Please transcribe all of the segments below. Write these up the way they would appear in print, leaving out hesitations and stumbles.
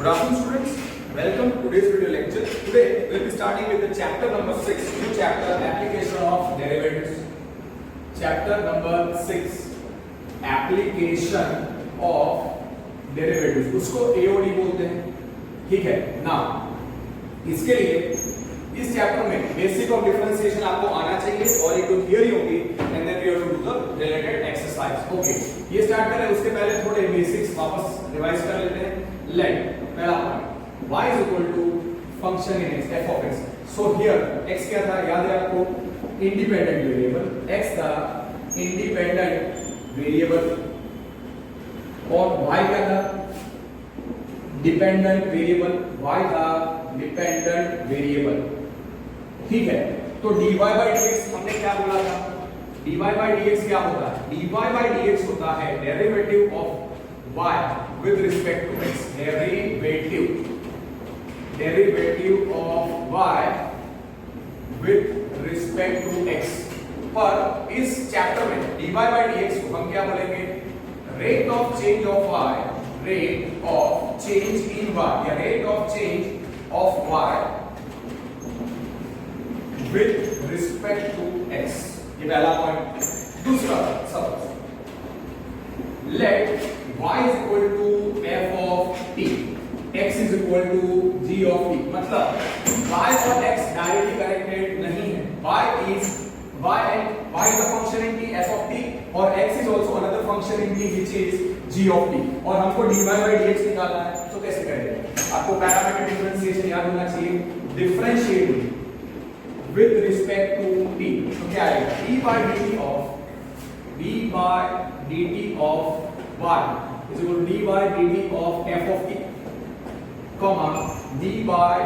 Good afternoon, students. Welcome to today's video lecture. Today we'll be starting with the chapter number 6, new chapter, application of derivatives. Chapter number 6, application of derivatives. उसको AOD बोलते हैं. ठीक है. Now इसके लिए इस chapter में basic of differentiation आपको आना चाहिए और एक दो थियरी होगी and then we have to do the related exercise. Okay, ये स्टार्ट करें उसके पहले थोड़े बेसिक्स वापस रिवाइज कर लेते हैं. लेट पहला point y is equal to function in x f of x. So here x क्या था याद है आपको? Independent variable. x था इंडिपेंडेंट वेरिएबल और y क्या था? Dependent variable. y था डिपेंडेंट वेरिएबल. ठीक है, तो dy by dx हमने क्या बोला था? dy by dx क्या होता है? dy by dx होता है derivative of y with respect to x. Derivative of y with respect to x. पर इस चैप्टर में dy by dx को हम क्या बोलेंगे? Rate of change of y, rate of change in y या rate of change of y with respect to x. ये पहला पॉइंट. दूसरा सब let y is equal to f of t, x is equal to g of t. मतलब y और x directly connected नहीं है. y is a function in t, f of t, और x is also another function in t which is g of t. और हमको dy by dx निकालना है, तो कैसे करेंगे? आपको पैरामीटर डिफरेंशिएशन याद होना चाहिए. Differentiate with respect to t, तो क्या आएगा? d by dt of y is equal to d by dt of f of t, comma d by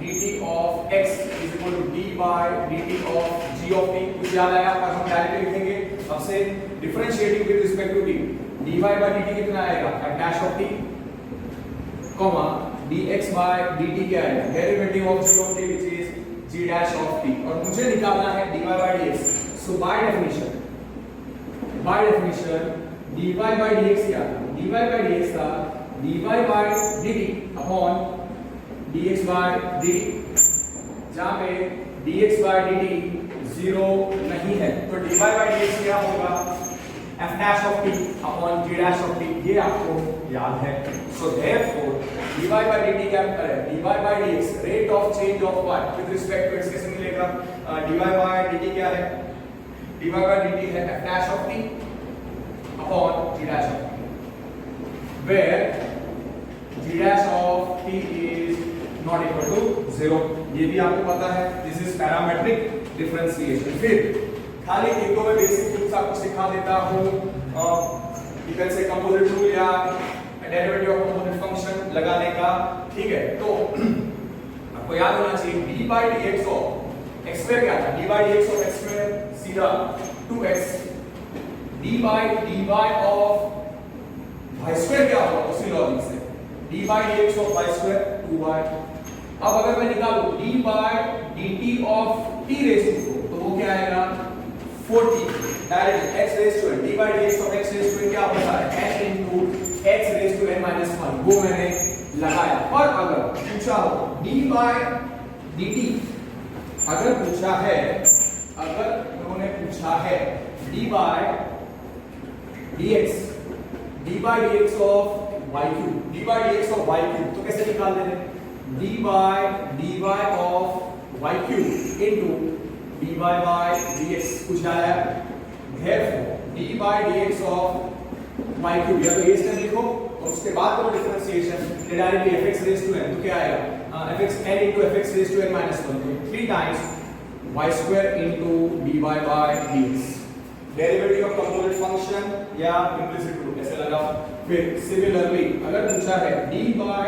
dt of x is equal to d by dt of g of t. कुछ याद आया? पर हम directly लिखेंगे. अब से differentiating with respect to t, dy by dt कितना आएगा? f dash of t, comma dx by dt क्या आएगा? Derivative of g of t which is g dash of t. और मुझे निकालना है dy by dx. So by definition dy by dx क्या था? dy by dx था dy by dt upon dx by dt, जहाँ पे dx by dt जीरो नहीं है, तो dy by dx क्या होगा? f dash of t upon g dash of t. ये आपको याद है. So therefore dy by dt क्या करें? dy by dx rate of change of y with respect to x कैसे मिलेगा? dy by dt क्या है? dy by dt है f dash of t upon g dash of t, where g dash of t is not equal to 0. ये भी आपको पता है. This is parametric differentiation. फिर खाली एक दो में बेसिक रूप से आपको सिखा देता हूँ. You can say composite rule या डेरिवेटिव ऑफ कंपोनेंट फंक्शन लगाने का. ठीक है, तो आपको याद होना चाहिए d by dx of x square क्या था? d by dx of x square सीधा 2x. d by dy of y square क्या होगा? उसी लॉजिक से d by dx of y square 2y. अब अगर मैं निकालूं d by dt of t raise to 4, तो वो क्या आएगा? 40. Direct x raise to n, d by dx of x raise to n क्या होता है? n into x raise to n minus 1. वो मैंने लगाया. और अगर पूछा हो d by dt, अगर पूछा है d by dx of y cube, d by dx of y cube, तो कैसे निकाल देंगे? d by dy of y cube into dy by dx. कुछ आया? therefore d by dx of y cube या तो ये स्टेप लिखो और उसके बाद करो differentiation directly fx raised to n, तो क्या आएगा? fx n into fx raised to n minus 1, तो 3 times y square into dy by dx. Derivative of component function या इम्प्लिसिट रूल ऐसे लगा. फिर सिमिलरली अगर पूछा है d by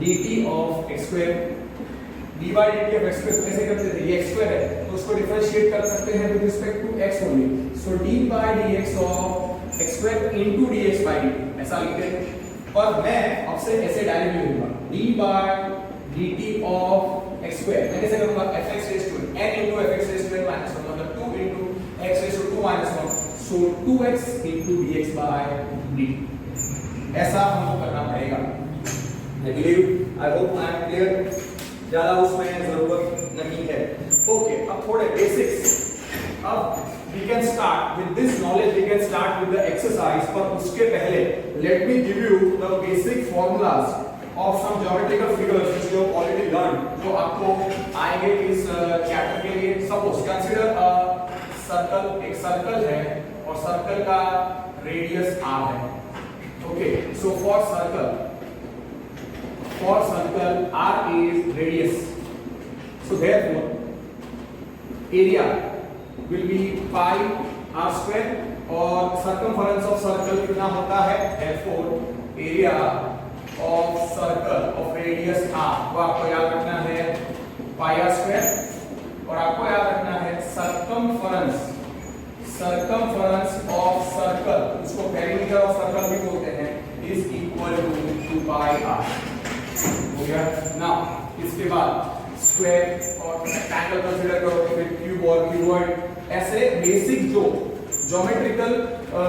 dt of x square, d by dt of x square तो कैसे करते थे? ये x square है तो उसको डिफरेंशिएट कर सकते हैं with respect to x only. So d by dx of x square into dx by dt ऐसा लिखते हैं. पर मैं अब से ऐसे डायरेक्टली लिखूंगा d by dt of x square. मैं कैसे करूंगा? fx raised to n into fx raised to n minus 1, मतलब 2 into x raised to 2 minus 1. So 2x into dx by dt. ऐसा हमको करना पड़ेगा. I believe, I hope I am clear, ज्यादा उसमें जरूरत नहीं है। ओके, अब थोड़े बेसिक्स, अब we can start with this knowledge, we can start with the exercise, पर उसके पहले let me give you the basic formulas of some geometrical figures which you have already learned, जो आपको आएंगे इस चैप्टर के लिए। सपोज कंसीडर अ सर्कल, एक सर्कल है और सर्कल का रेडियस r है। Okay, so for circle r is radius, so therefore area will be pi r square और circumference of circle कितना होता है, therefore area of circle of radius r वो आपको याद रखना है pi r square, और आपको याद रखना है circumference of circle, उसको perimeter of circle भी बोलते हैं, is equal to 2 pi r। हो गया। नाउ इसके बाद स्क्वायर और रेक्टेंगल कंसीडर करो, फिर क्यूब और क्यूबॉइड, ऐसे बेसिक जो ज्योमेट्रिकल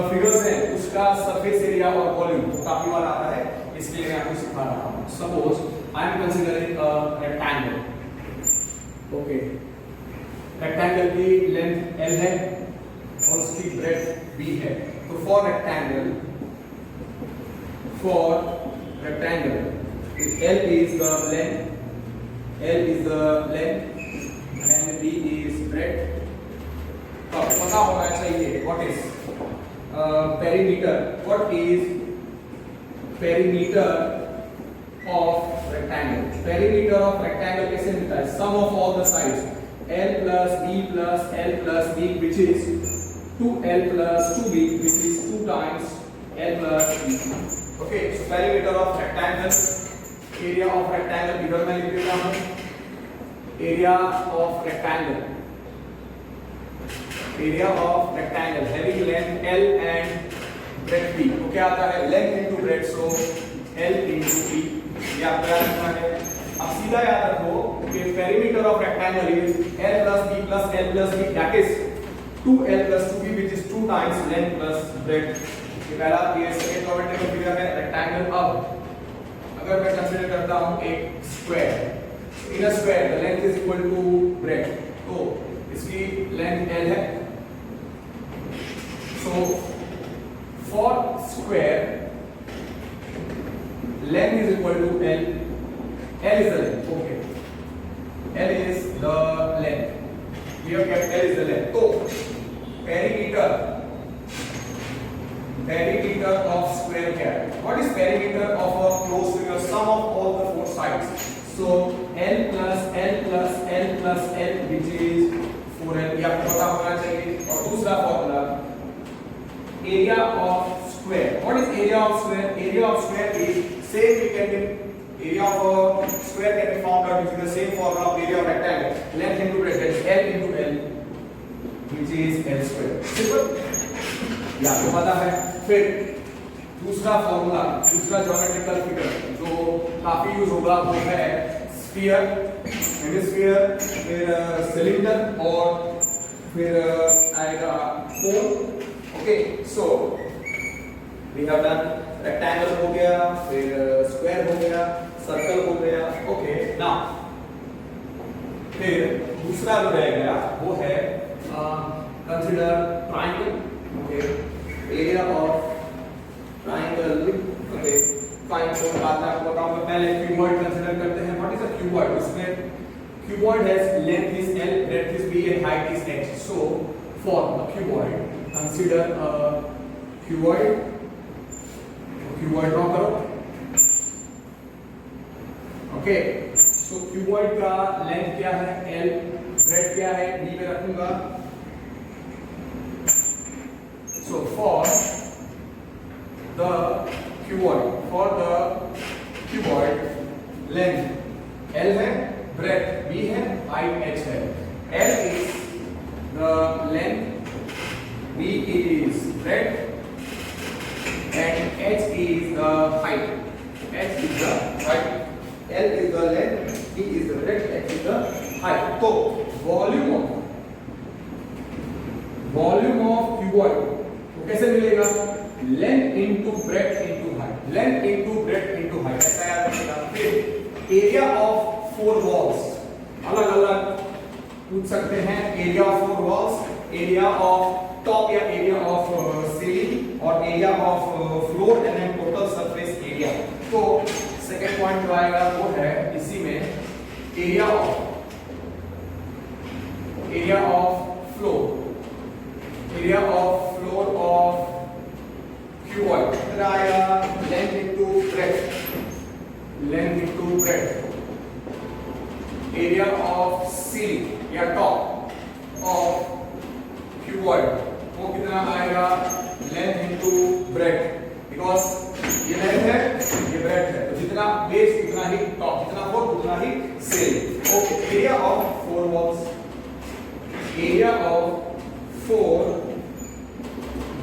फिगर्स हैं उसका सरफेस एरिया और वॉल्यूम काफी बार आता है, इसलिए मैं आपको सिखा रहा हूं। Suppose I am considering a rectangle. Okay, rectangle की लेंथ l है और उसकी ब्रेड्थ b है। तो for rectangle l is the length and b is breadth। अब पता होना चाहिए what is perimeter, what is perimeter of rectangle। perimeter of rectangle कैसे मिलता है, sum of all the sides l plus b which is 2l plus 2b which is 2 times l plus b। okay, so perimeter of rectangle, area of rectangle इधर मैं लिख देता हूं, area of rectangle having length l and breadth b। तो क्या आता है, length into breadth, so l into b, ये आपको याद रखना है। अब सीधा याद रखो कि perimeter of rectangle is l plus b plus l plus b, that is 2l plus 2b which is 2 times length plus breadth। ये पहला, ये सेकंड ज्योमेट्रिकल फिगर है रेक्टेंगल। अब अगर मैं कंसीडर करता हूं एक square, in a square the length is equal to breadth, तो इसकी लेंथ l है। So for square length is equal to l is the length. Okay, l is the length, we have kept l is the length. तो perimeter of square क्या है, what is perimeter of a closed figure, sum of all the four sides, so l plus l plus l plus l which is 4l, ये आपको पता होना चाहिए। और दूसरा formula area of square, what is area of square, area of square is same, we can area of a square can be found out using the same formula of area of rectangle, length into breadth, that is l into l which is l square। simple, ये आपको पता है। फिर दूसरा formula, दूसरा geometrical figure जो काफी use होगा वो है स्फीयर, हेमिस्फीयर, फिर सिलेंडर और फिर आएगा cone. Okay, so we have done rectangle हो गया, फिर स्क्वायर हो गया, सर्कल हो गया। ओके, नाउ फिर दूसरा जो रह गया वो है consider triangle. Okay, area of triangle। okay, fine, तो बाद में आपको बताऊंगा, पहले cuboid कंसीडर करते हैं। what is a cuboid, उसमें cuboid has length is l, breadth is b and height is h। so for a cuboid consider a cuboid, cuboid draw करो। ओके, सो cuboid का लेंथ क्या है l, ब्रेडथ क्या है b में रखूंगा। So for the cuboid length l है, breadth b है, height h है। l is the length, b is breadth and h is the height। h is the height, l is the length, b is the breadth, h is the height। तो volume of cuboid कैसे मिलेगा, length into breadth into height, length into breadth into height, ऐसा याद रखिएगा। Area of 4 walls, अलग अलग पूछ सकते हैं। Area of 4 walls, area of top या एरिया ऑफ सीलिंग और area of floor and then total surface area. तो सेकंड पॉइंट जो आएगा वो है इसी में area of floor of cuboid कितना आएगा, length into breadth, area of ceiling या टॉप ऑफ क्यूबॉइड वो कितना आएगा, लेंथ इनटू ब्रेड्थ, बिकॉज ये लेंथ है ये ब्रेड्थ है, तो जितना बेस उतना ही टॉप, जितना फोर उतना ही ceiling. Okay, area of 4 walls, area of 4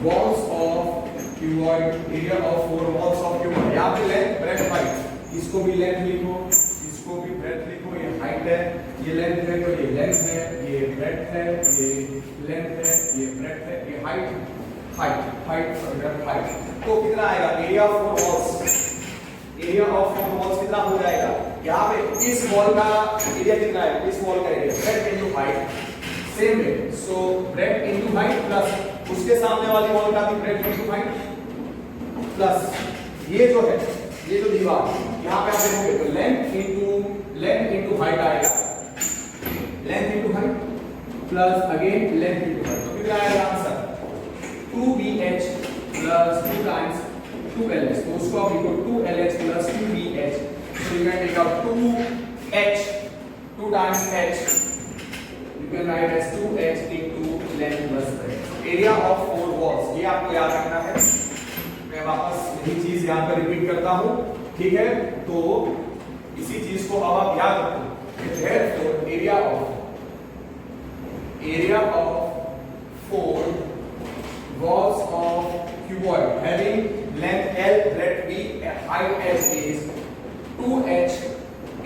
walls of cuboid, area of 4 walls of cuboid. यहाँ पे लेंथ ब्रेड्थ हाइट, इसको भी लेंथ लिखो, इसको भी ब्रेड्थ लिखो, ये हाइट है, ये लेंथ है, तो ये लेंथ है, ये ब्रेड्थ है, ये लेंथ है, ये ब्रेड्थ है, ये हाइट तो कितना आएगा, area of 4 walls, area of 4 walls कितना हो जाएगा, यहाँ पे इस वॉल का एरिया कितना है, इस वॉल का area breadth into height, same way, so breadth into height plus उसके सामने वाली वॉल का भी ब्रेड्थ इनटू हाइट प्लस ये जो है, ये जो दीवार यहाँ पे आप देखोगे तो लेंथ इनटू हाइट आएगा, length into height plus again length into height, तो कितना आएगा answer 2bh plus 2 times 2lh, तो उसको आप लिखो 2lh plus 2bh, so you can take out 2h, 2 times h, you can write as 2h into length plus breadth, area of 4 walls, ये आपको याद रखना है। मैं वापस यही चीज यहाँ पर रिपीट करता हूँ, ठीक है, तो इसी चीज को अब आप याद रखो, therefore area of 4 walls of cuboid having length L, breadth B, height h is 2h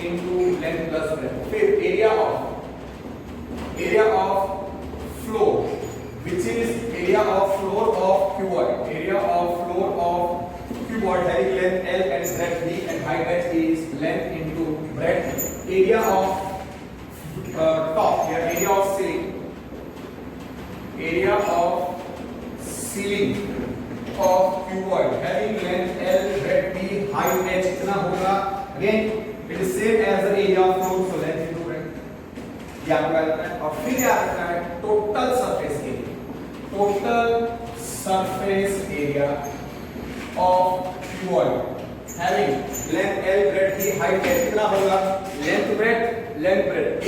into length plus breadth. फिर area of floor, which is area of floor of cuboid, area of floor of cuboid having length L and breadth B and height h is length into breadth. Area of top या area of ceiling, area of ceiling of cuboid having length L, breadth B, height h कितना होगा, again it is same as the area of floor, so length into breadth, ये आपको याद रखना है। और फिर याद रखना है total surface area of cuboid having length L, breadth B, height h कितना होगा, लेंथ ब्रेड्थ,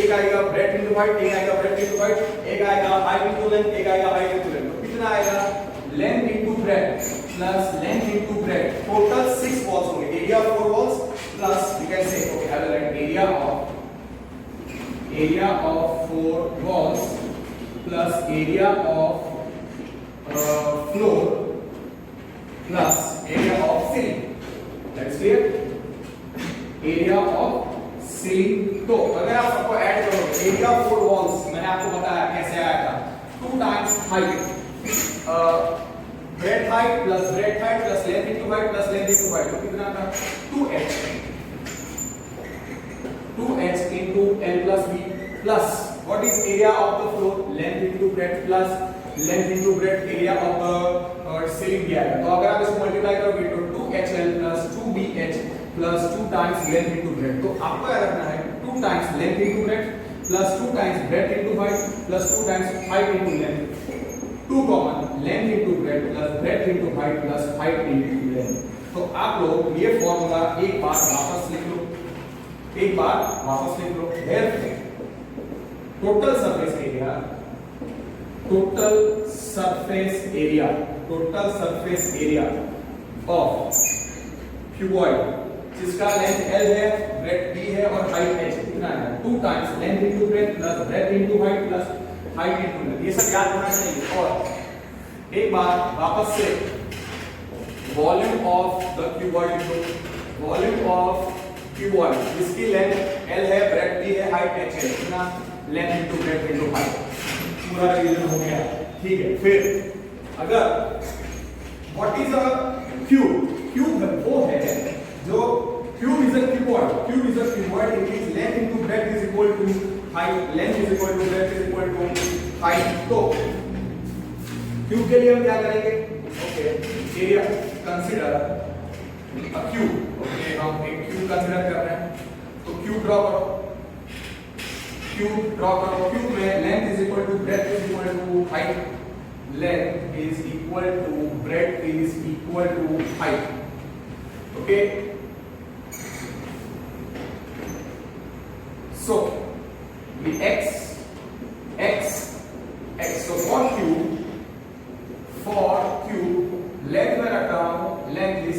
एक आएगा ब्रेड्थ इनटू हाइट, एक आएगा ब्रेड्थ इनटू हाइट, एक आएगा हाइट इनटू लेंथ, एक आएगा हाइट इनटू लेंथ, तो कितना आएगा, length into breadth plus length into breadth, total 6 walls होंगे, area of 4 walls plus we can say okay have a right area of 4 walls plus area of floor plus area of ceiling, that's clear, area of ceiling. तो अगर आप सबको add करोगे area of 4 walls, मैंने आपको बताया कैसे आया था, 2 times height, breadth height plus length into height plus length into height, तो कितना था 2h into L plus B plus what is area of the floor, length into breadth plus length into breadth, area of the ceiling दिया है। तो अगर आप इसको multiply करोगे तो 2HL plus 2BH plus 2 times length into breadth, तो आपको याद रखना है 2 times length into breadth plus 2 times breadth into height plus 2 times height into length, 2 common length into breadth plus breadth into height plus height into length। तो आप लोग ये formula एक बार वापस लिख लो, therefore total surface area of cuboid जिसका length L है, ब्रेड्थ B है और हाइट h कितना है, 2 times length into breadth plus breadth into height plus height into length, ये सब याद होना चाहिए। और एक बार वापस से वॉल्यूम ऑफ द क्यूबॉइड लिखो, वॉल्यूम ऑफ क्यूबॉइड जिसकी लेंथ L है, ब्रेड्थ B है, हाइट h है, कितना length into breadth into height, पूरा रिवीजन हो गया, ठीक है। फिर अगर what is a cube, cube वो है जो cube is a cuboid, cube is a cuboid, it means length into breadth is equal to height, length is equal to breadth is equal to height. तो cube के लिए हम क्या करेंगे? Okay, area consider a cube. Okay, हम एक cube consider कर रहे हैं, तो क्यूब ड्रॉ करो. क्यूब में length is equal to breadth is equal to height. Length is equal to breadth is equal to height. Okay, so the x. So for cube length में रखता हूं, length is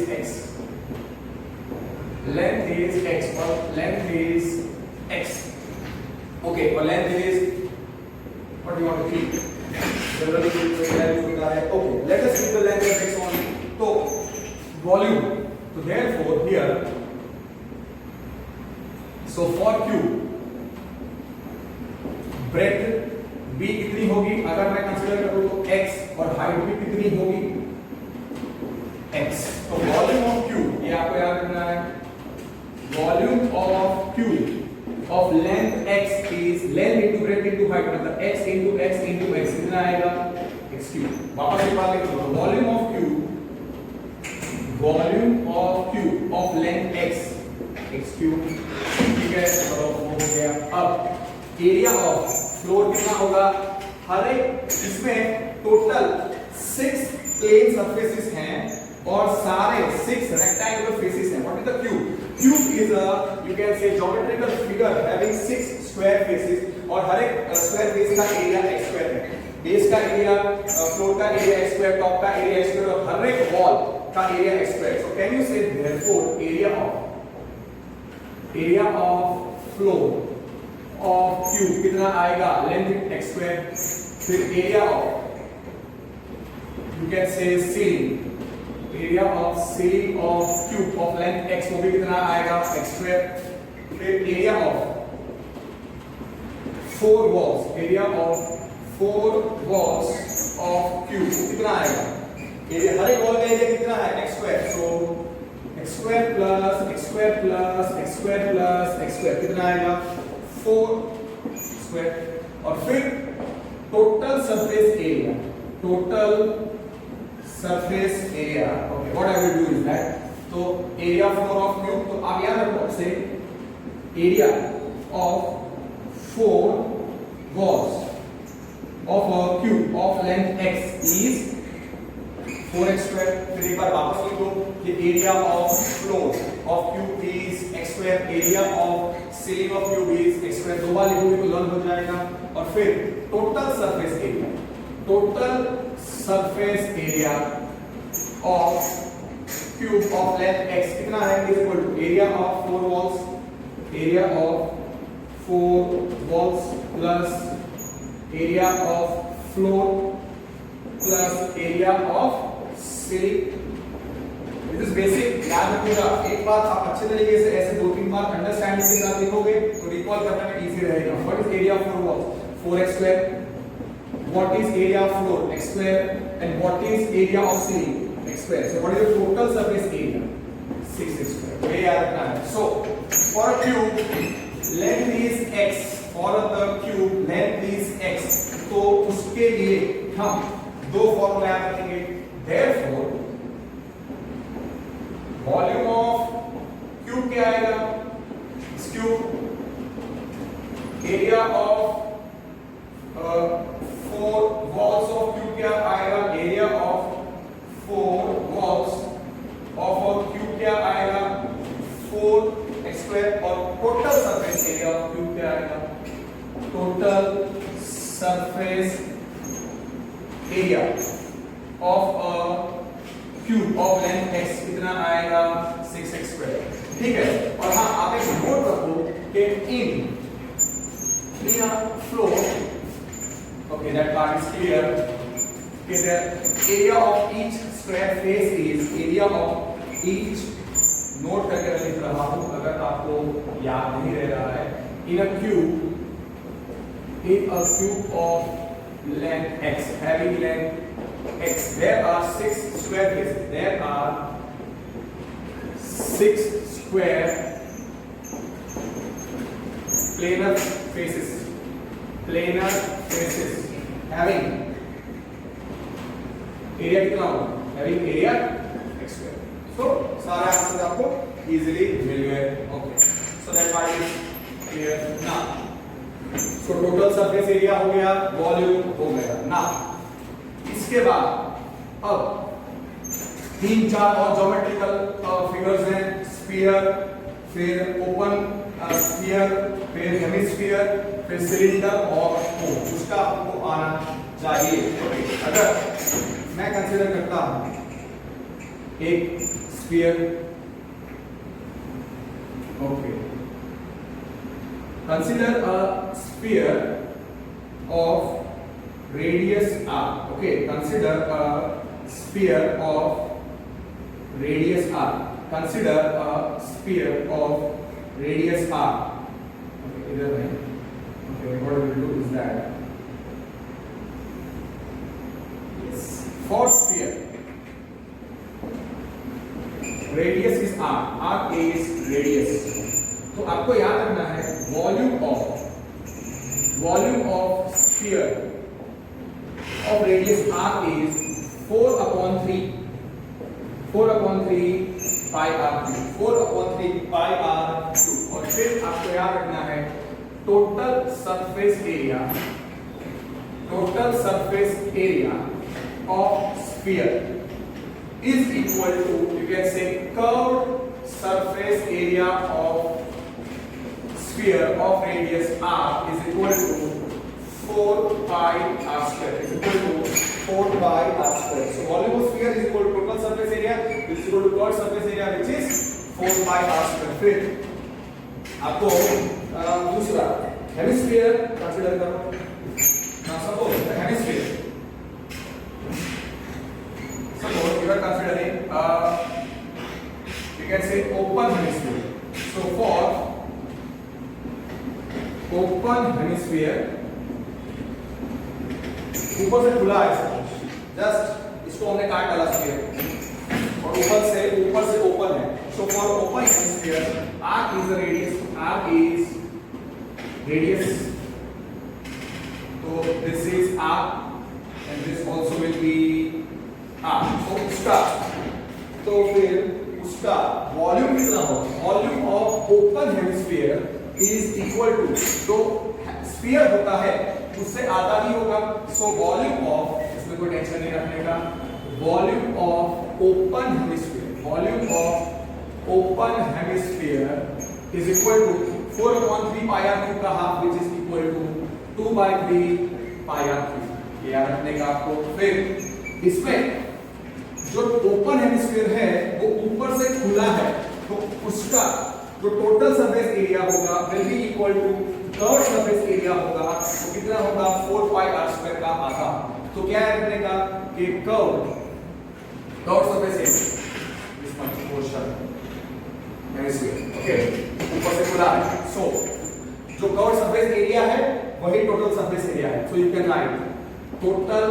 x or length is x. Okay, or length is what do you want to keep? Generally value होता है. Okay, let us keep the length as x only. So volume. So therefore here, so for cube breadth b कितनी होगी? अगर मैं consider करूं तो x, और height भी कितनी होगी? x. तो वॉल्यूम ऑफ क्यूब, ये आपको याद रखना है, volume of cube of length x is length into breadth into height, मतलब x इनटू x कितना आएगा? x cube. वापस एक बार लिख दो, volume of cube of length x cube. ठीक है, और हो गया. अब एरिया ऑफ फ्लोर कितना होगा? हर एक इसमें टोटल 6 प्लेन सरफेसेस हैं और सारे 6 रेक्टेंगुलर फेसेस हैं. What is the cube? Cube is a you can say geometrical figure having 6 square faces, और हर एक स्क्वायर फेस का एरिया x स्क्वायर है. बेस का एरिया, फ्लोर का एरिया x स्क्वायर, टॉप का एरिया x स्क्वायर, और हर एक वॉल का area x square. So can you say therefore area of floor of cube कितना आएगा? Length x square. फिर area of you can say ceiling, area of ceiling of cube of length x, वो भी कितना आएगा? x square. फिर area of 4 walls, area of 4 walls of cube कितना आएगा? एरिया हर एक वॉल का एरिया कितना है? x square. So x square plus x square plus x square plus x square कितना आएगा? 4 स्क्वायर. और फिर total surface area, okay, what I will do is that, तो एरिया फ्लोर ऑफ क्यूब, तो आप याद रखो say area of 4 walls of a cube of length x is 4x square. फिर एक बार वापस लिख दो कि area of floor of cube is x square, area of ceiling of cube is x square. दो बार लिखोगे तो लर्न हो जाएगा. और फिर total surface area of cube of length x कितना है? Is equal to area of 4 walls plus area of floor plus area of ceiling. This is basic. याद रखिएगा, एक बार आप अच्छे तरीके से ऐसे 2-3 बार अंडरस्टैंडिंग के साथ लिखोगे तो रिकॉल करने में इजी रहेगा. What is area of 4 walls? 4x square. What is area of floor? x square. And what is area of ceiling? x square. So what is the total surface area? 6x square. ये याद रखना है. So for cube length is x, for the cube length is x, तो उसके लिए हम दो formula याद रखेंगे. देयरफॉर वॉल्यूम ऑफ क्यूब क्या आएगा? Cube area of 4 walls of cube क्या आएगा? Area of 4 walls of a cube क्या आएगा? 4x square. और total surface area of cube क्या आएगा? Total surface area of a cube of length x कितना आएगा? 6x square. ठीक है. और हाँ, आप एक नोट रखो कि इन floor, okay, that part is clear. Okay, the area of each square face is area of each. Note करके मैं लिख रहा हूं अगर आपको याद नहीं रह रहा है. in a cube of length x, having length x, there are 6 square faces. There are 6 square planar faces having area कितना होगा, having area x square. So सारा आंसर आपको easily मिल गए. Okay, so that part is clear now. So total surface area हो गया, volume हो गया. Now इसके बाद अब 3-4 और ज्योमेट्रिकल फिगर्स हैं. स्फीयर, फिर ओपन स्फीयर, फिर हेमिस्फीयर, फिर सिलेंडर और कोन. उसका आपको आना चाहिए. अगर मैं कंसीडर करता हूं एक sphere, okay, consider a sphere of radius r. Okay, consider a sphere of radius r. Consider a sphere of radius r. Okay, either way. Okay, what we will do is that, yes, for sphere radius is r. R is radius. तो आपको याद रखना है volume of sphere of radius r is 4/3 pi r3, 4/3 pi r2. और फिर आपको याद रखना है total surface area of sphere is equal to, you can say, curved surface area of sphere of radius r is equal to 4 pi r square, is equal to 4 pi r square. So volume of sphere is equal to total surface area, which is equal to curved surface area, which is 4 pi r square. फिर आपको दूसरा hemisphere consider करो. Now suppose the hemisphere, suppose you are considering you can say open hemisphere. So for open hemisphere, ऊपर से खुला है, just इसको हमने काट डाला स्फीयर और ऊपर से ओपन है. So for open sphere r is the radius, so this is r and this also will be r. तो फिर उसका वॉल्यूम कितना होगा, volume of open hemisphere is equal to, जो स्फीयर होता है उससे आधा ही होगा. सो वॉल्यूम ऑफ, इसमें कोई टेंशन नहीं रखने का, volume of open hemisphere is equal to 4/3 pi r3 का half, which is equal to 2/3 pi r3. ये याद रखने का आपको. फिर इसमें जो ओपन हेमिस्फीयर है वो ऊपर से खुला है, तो उसका जो टोटल सरफेस एरिया होगा will be equal to curve surface area होगा. तो कितना होगा, 4 pi r square का आधा. तो क्या है रखने का कि curve surface area this much portion hemisphere, okay, ऊपर से खुला है. सो जो कर्व सरफेस एरिया है वही टोटल सरफेस एरिया है. So you can write total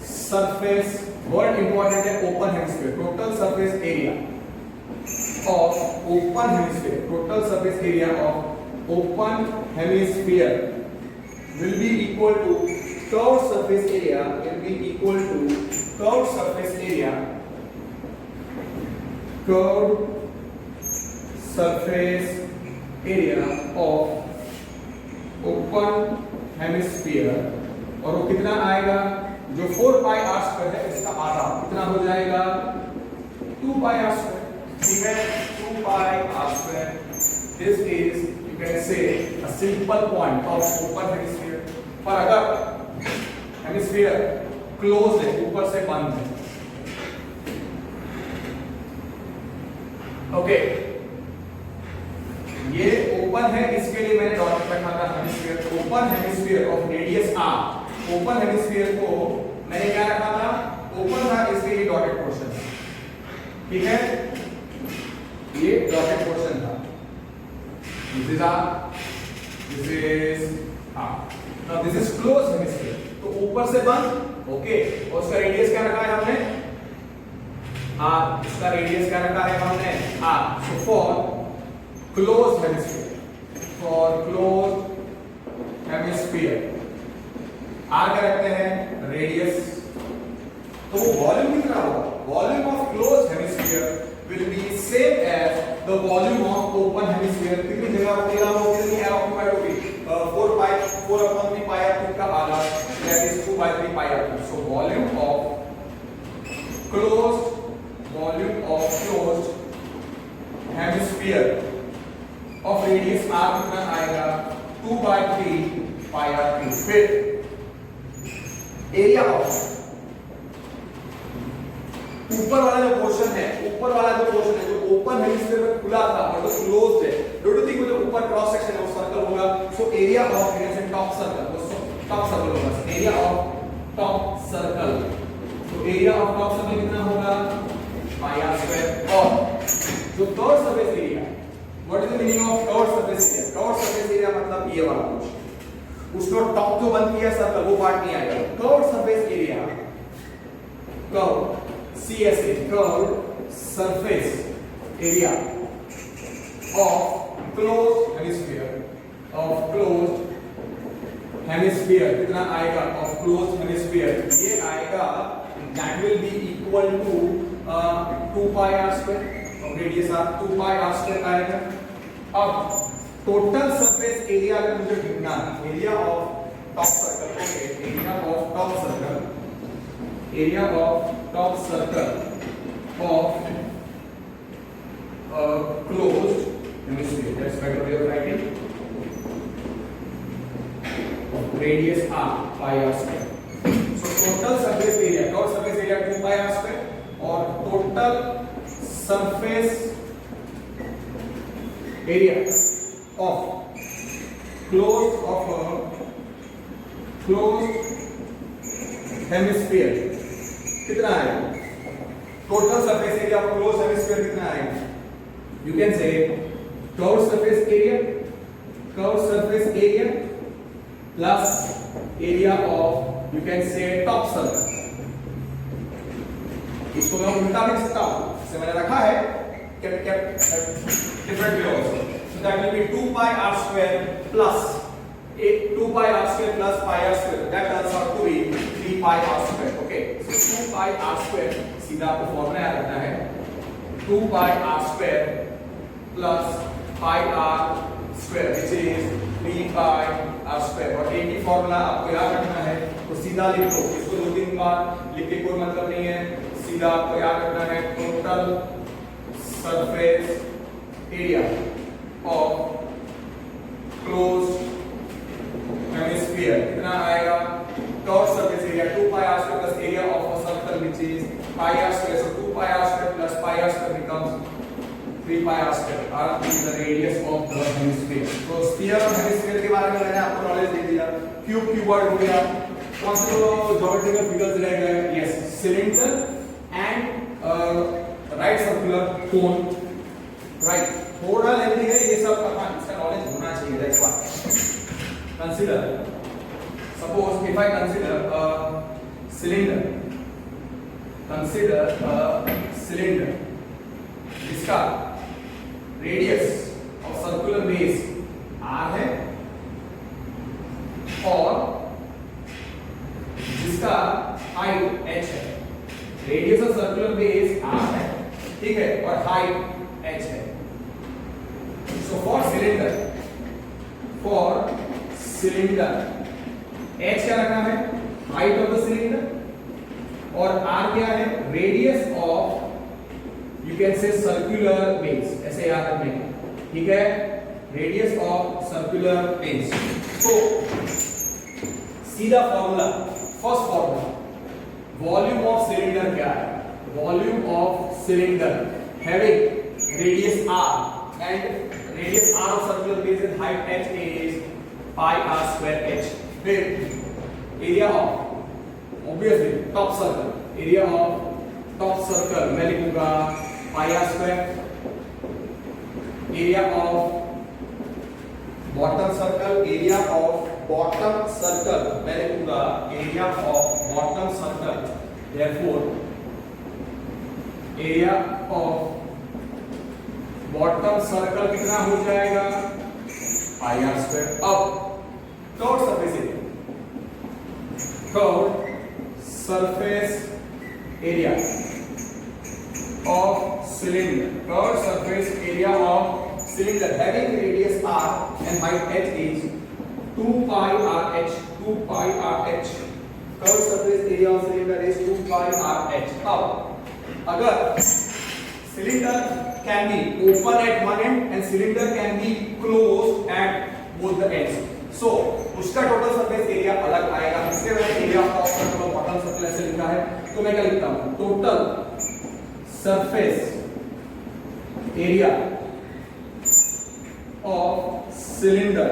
surface, word important है open hemisphere, total surface area of open hemisphere, total surface area of open hemisphere will be equal to curved surface area, curved surface area of open hemisphere. और वो कितना आएगा, जो 4 pi r square है इसका आधा कितना हो जाएगा, 2 pi r square. ठीक है, 2 pi r square. This is, you can say, a simple point of open hemisphere. पर अगर हेमिस्फीयर क्लोज है, ऊपर से बंद है, ओके, ये ओपन है, इसके लिए मैंने डॉट रखा था hemisphere, open hemisphere of radius r. Open hemisphere को मैंने क्या रखा था, ओपन था, इसके लिए डॉटेड पोर्शन. ठीक है, ये डॉटेड पोर्शन था. This is r, this is r. Now this is close hemisphere, तो ऊपर से बंद, ओके, और उसका रेडियस क्या रखा है हमने, r. उसका रेडियस क्या रखा है हमने, r. So for close hemisphere, hemisphere, R क्या रखते हैं रेडियस। तो वॉल्यूम कितना होगा, volume of close hemisphere will be same as the volume of open hemisphere। कितनी जगह होगा वो, कितनी एयर ऑक्यूपाइड होगी, 4/3 pi r³ का आधा, that is 2/3 pi r³। so volume of closed hemisphere of radius r कितना आएगा 2/3 pi r³। फिर एरिया ऑफ ऊपर वाला जो पोर्शन है, ऊपर वाला जो पोर्शन है जो ओपन हेमिस्फीयर में खुला था और जो क्लोज्ड है, डोंट थिंक वो जो ऊपर क्रॉस सेक्शन है वो सर्कल होगा। So area of top circle, वो टॉप सर्कल होगा, एरिया ऑफ टॉप सर्कल। तो एरिया ऑफ टॉप सर्कल कितना होगा पाई r स्क्वायर। और जो curve surface area, what is the meaning of curve surface area, curve surface area मतलब ये वाला पोर्शन, उसको टॉप जो बंद किया सर्कल वो पार्ट नहीं आएगा। Curve surface area, curve CSA, curved surface area of closed hemisphere कितना आएगा of closed hemisphere, ये आएगा that will be equal to 2 pi r square और radius r 2 pi r square आएगा। अब टोटल सरफेस एरिया अगर मुझे ढूंढना है, area of top circle, area of top circle, area of top circle of closed hemisphere, that's better way of writing, radius r pi r square। so total surface area, total surface area 2 pi r square और total surface area of closed hemisphere कितना आएगा, total surface area of close hemisphere कितना आएगा, you can से curve surface area plus area of you can से top circle. इसको मैं उल्टा भी लिख सकता हूं, जैसे मैंने रखा है different way also, so that will B 2 pi r square plus 2 pi r square plus pi r square, that turns out to be 3 pi r square। okay, so 2 pi r square सीधा आपको formula याद रखना है, 2 pi r square plus pi r square which is 3 pi r square। और एक ही formula आपको याद रखना है, तो सीधा लिख लो, इसको 2-3 बार लिख के कोई मतलब नहीं है, सीधा आपको याद रखना है total surface area of closed hemisphere कितना आएगा, curve surface area 2 pi r square plus area of a circle which is pi r square, so 2 pi r square plus pi r square becomes 3 pi r square। r is the radius of the hemisphere। तो sphere और hemisphere के बारे में मैंने आपको knowledge दे दिया, cube cuboid हो गया, कौन से ज्योमेट्रिकल फिगर्स रह गए, yes cylinder and right circular cone, right, थोड़ा लेंथी है ये सब, इसका नॉलेज होना चाहिए, that's why. Consider, suppose if I consider a cylinder, जिसका radius of circular base r है और जिसका हाइट h है, radius of circular base r है, ठीक है, और हाइट h है। So for cylinder h क्या रखना है, हाइट ऑफ द सिलेंडर, और r क्या है, रेडियस ऑफ यू कैन से सर्कुलर बेस, ऐसे याद रखने, ठीक है, रेडियस ऑफ सर्कुलर बेस। तो सीधा formula, first formula, volume of cylinder क्या है, volume of cylinder having radius r and radius r of circular base and height h is pi r square h। फिर area of obviously top circle, area of top circle मैं लिखूंगा pi r square, area of bottom circle, area of bottom circle मैं लिखूंगा area of bottom circle, therefore area of bottom circle कितना हो जाएगा pi r square। अब curve surface area, curve surface area of cylinder, curved surface area of cylinder having radius r and height h is 2 pi r h, 2 pi r h, curved surface area of cylinder is 2 pi r h. अब अगर cylinder can be open at one end and cylinder can be closed at both the ends, so उसका total surface area अलग आएगा. इसके वजह area of circle और bottom circle ऐसे लिखा है, तो मैं क्या लिखता हूं, total surface area of cylinder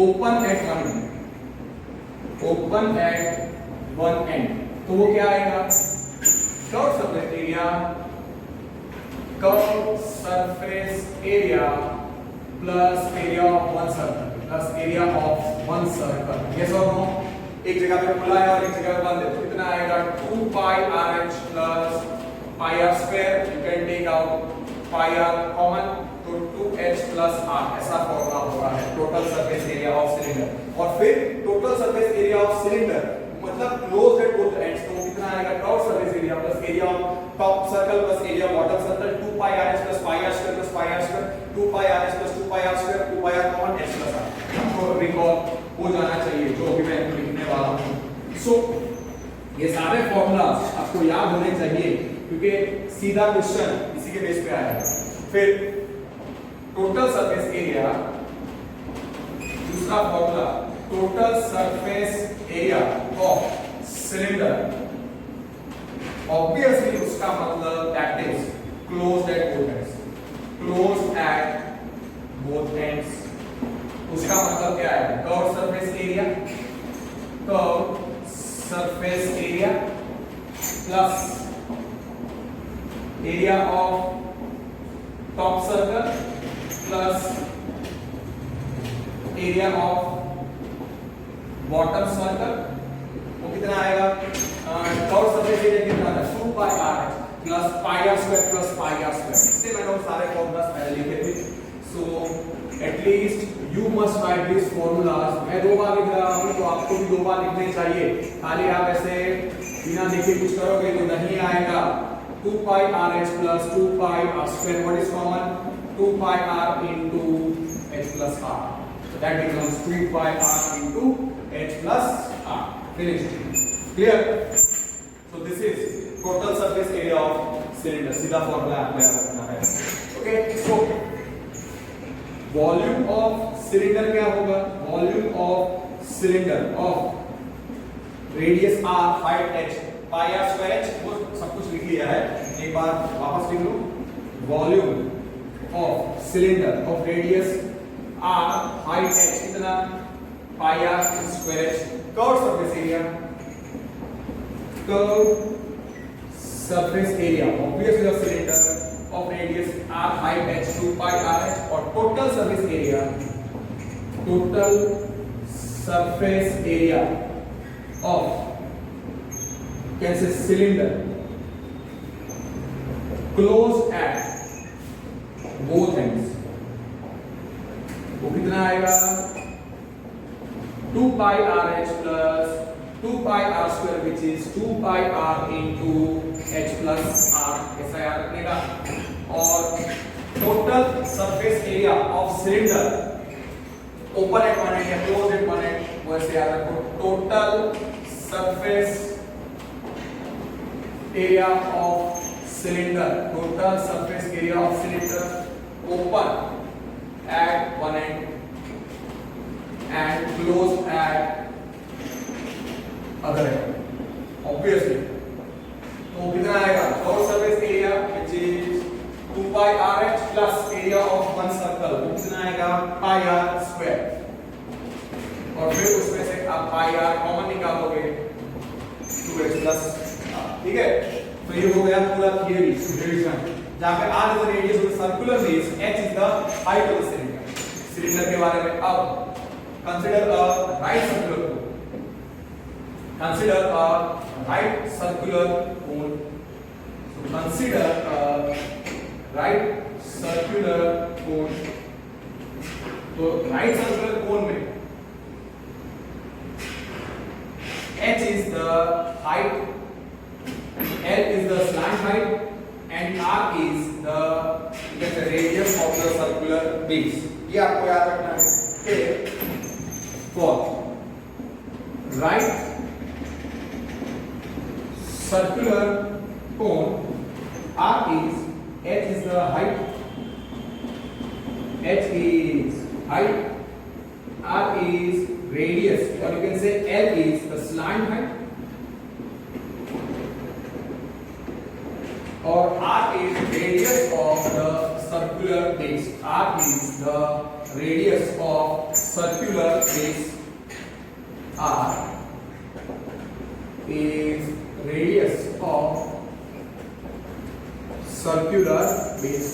open at one and, open at one and, तो वो क्या आएगा, curve surface area, curve surface area plus area of one circle plus area of one circle. Yes और नो, एक जगह पे खुला है और एक जगह पे बंद है, तो कितना आएगा 2 pi rh plus pi r square, you can take out pi r common, तो 2h प्लस r, ऐसा फॉर्मूला होता है total surface area of cylinder. और फिर total surface area of cylinder मतलब क्लोज एट बोथ एंड्स, तो कितना आएगा, curve surface area plus area of top circle plus area of bottom circle, 2 pi rh plus pi r square plus pi r square, 2 pi rh plus 2 pi r square, 2 pi r common, h plus r. आपको recall हो जाना चाहिए जो भी मैं लिखने वाला हूं. सो ये सारे फॉर्मूलास आपको याद होने चाहिए क्योंकि सीधा क्वेश्चन इसी के बेस पे आएगा. फिर टोटल सरफेस एरिया, दूसरा formula total surface area of cylinder, obviously उसका मतलब that is closed eight both ends, closed eight both ends. उसका मतलब क्या है, curve surface area, curve surface area plus area of top circle plus area of bottom circle, वो कितना आएगा, curve surface area कितना है, 2 pi r plus pi r square plus pi r square. इससे मैंने वो सारे फॉर्मूलास पहले लिखे थे. So at least you must write this formulas. मैं 2 बार लिख रहा हूं तो आपको भी 2 बार लिखने चाहिए. खाली आप ऐसे बिना लिखे कुछ करोगे तो नहीं आएगा. 2 pi rh plus 2 pi r square, what is common, 2 pi r into h plus r, so that becomes 2 pi r into h plus r. Finished. Clear? So this is total surface area of cylinder. सीधा formula आपको याद रखना है. Okay, so volume of cylinder क्या होगा, volume of cylinder of radius r, height h, pi r square h, वो सब कुछ लिख लिया है, एक बार वापस लिख लो. Volume of cylinder of radius r, height h कितना, pi r square h. Curve surface area, curve surface area obviously of cylinder of radius r, height h, 2 pi r h, और total surface area, total surface area of can say cylinder closed at both ends, वो कितना आएगा, 2 pi r h plus 2 pi r square which is 2 pi r into h plus r, ऐसा याद रखने का. और total surface area of cylinder open at one and या close eight one and, वैसे याद रखो. Total surface area of cylinder, total surface area of cylinder open at one and and close at other end, obviously. तो कितना आएगा, curve surface area which is 2 pi rh plus area of one circle, वो कितना आएगा, pi r square. और फिर उसमें से आप pi r कॉमन निकालोगे 2h plus, ठीक है. तो ये हो गया पूरा थियरी डिवीजन, जहाँ पे r is the radius of the circular base, h is the height of the cylinder. Cylinder के बारे में अब consider a right circular cone. Consider a right circular cone. So consider a right circular cone. तो right circular cone में h is the height, l is the slant height, and r is the radius of the circular base. ये आपको याद रखना है कि for right circular cone, r is h is the height, h is height, r is radius, or you can say l is the slant height, or r is radius of the circular base. R is the radius of circular base. R is radius of circular base.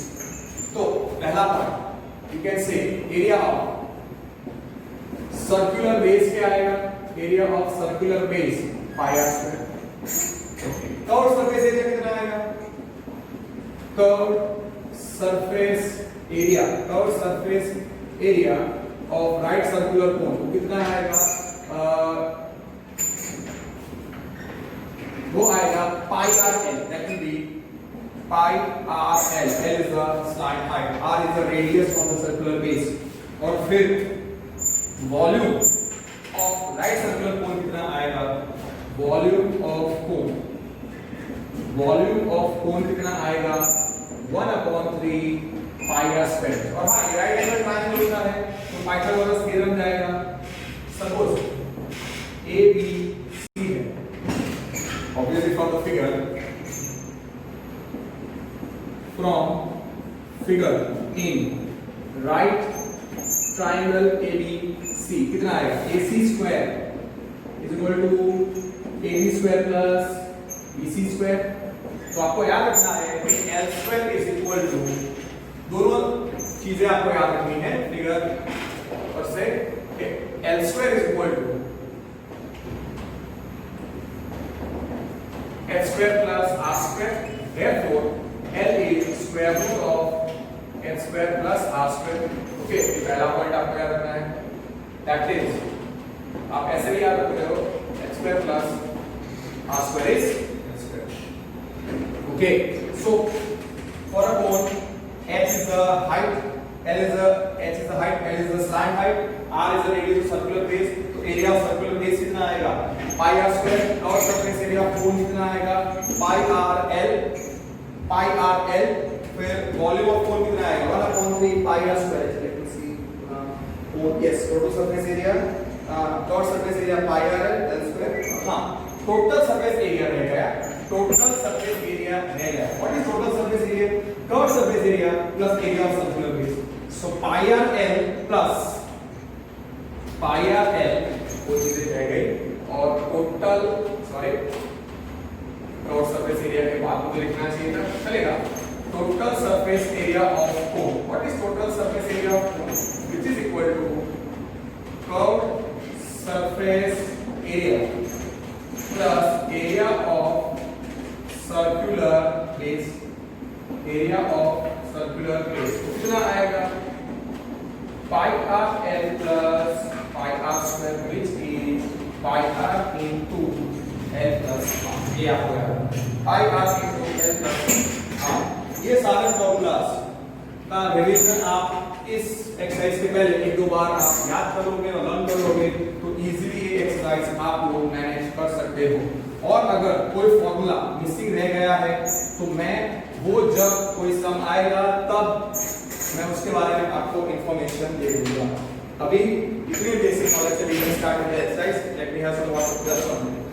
तो पहला part you can say area of circular base क्या आएगा? area of circular base pi r square. Curve surface area कितना आएगा? Curve surface area of right circular cone कितना आएगा? वो आएगा pi r l, that will be pi r l. L is the slant height, r is the radius of the circular base. और फिर volume of right circular cone कितना आएगा? Volume of cone कितना आएगा? 1/3 पाई आर स्क्वायर. और हाँ, ये right angle triangle होता है तो पाइथागोरस थ्योरम जाएगा. सपोज ए बी सी है, obviously from the figure in right triangle ABC कितना आएगा? AC square is equal to AB square plus BC square. तो आपको याद रखना है कि L square is equal to, दोनों चीजें आपको याद रखनी है फिगर पर से, L square is equal to h square plus r square. Therefore L is square root of h square plus r square. Okay, ये पहला पॉइंट आपको याद रखना है. That is, आप ऐसे भी याद रखते हो h square plus r square is h square. Okay, so for a cone, h is the height, h is the height, l is the slant height, r is the radius of circular base. तो area of circular base कितना आएगा? Pi r square. और surface area of cone कितना आएगा? Pi r l. फिर volume of cone कितना आएगा? 1/3 pi r square. Let me see cone. Yes, total surface area, dot surface area pi r l square. हां, total surface area रह गया. What is total surface area? Curve surface area plus area of circular base. So pi r L वो चीजें रह गई, और total curve surface area के बाद मुझे लिखना चाहिए था, चलेगा. Total surface area of cone. What is total surface area of cone? Which is equal to curve surface area plus area of circular base. कितना आएगा? Pi r l plus pi r square, which is pi r into l plus r. ये आपको याद रखना है, pi r into l plus r. ये सारे formulas का रिवीजन आप इस एक्सरसाइज के पहले एक दो बार आप याद करोगे और लर्न करोगे तो इजीली ये एक्सरसाइज आप लोग मैनेज कर सकते हो. और अगर कोई फॉर्मूला मिसिंग रह गया है तो मैं वो जब कोई सम आएगा तब मैं उसके बारे में आपको इंफॉर्मेशन दे दूंगा. अभी इतनी बेसिक नॉलेज से we start with exercise. Let me have some water just 1 minute.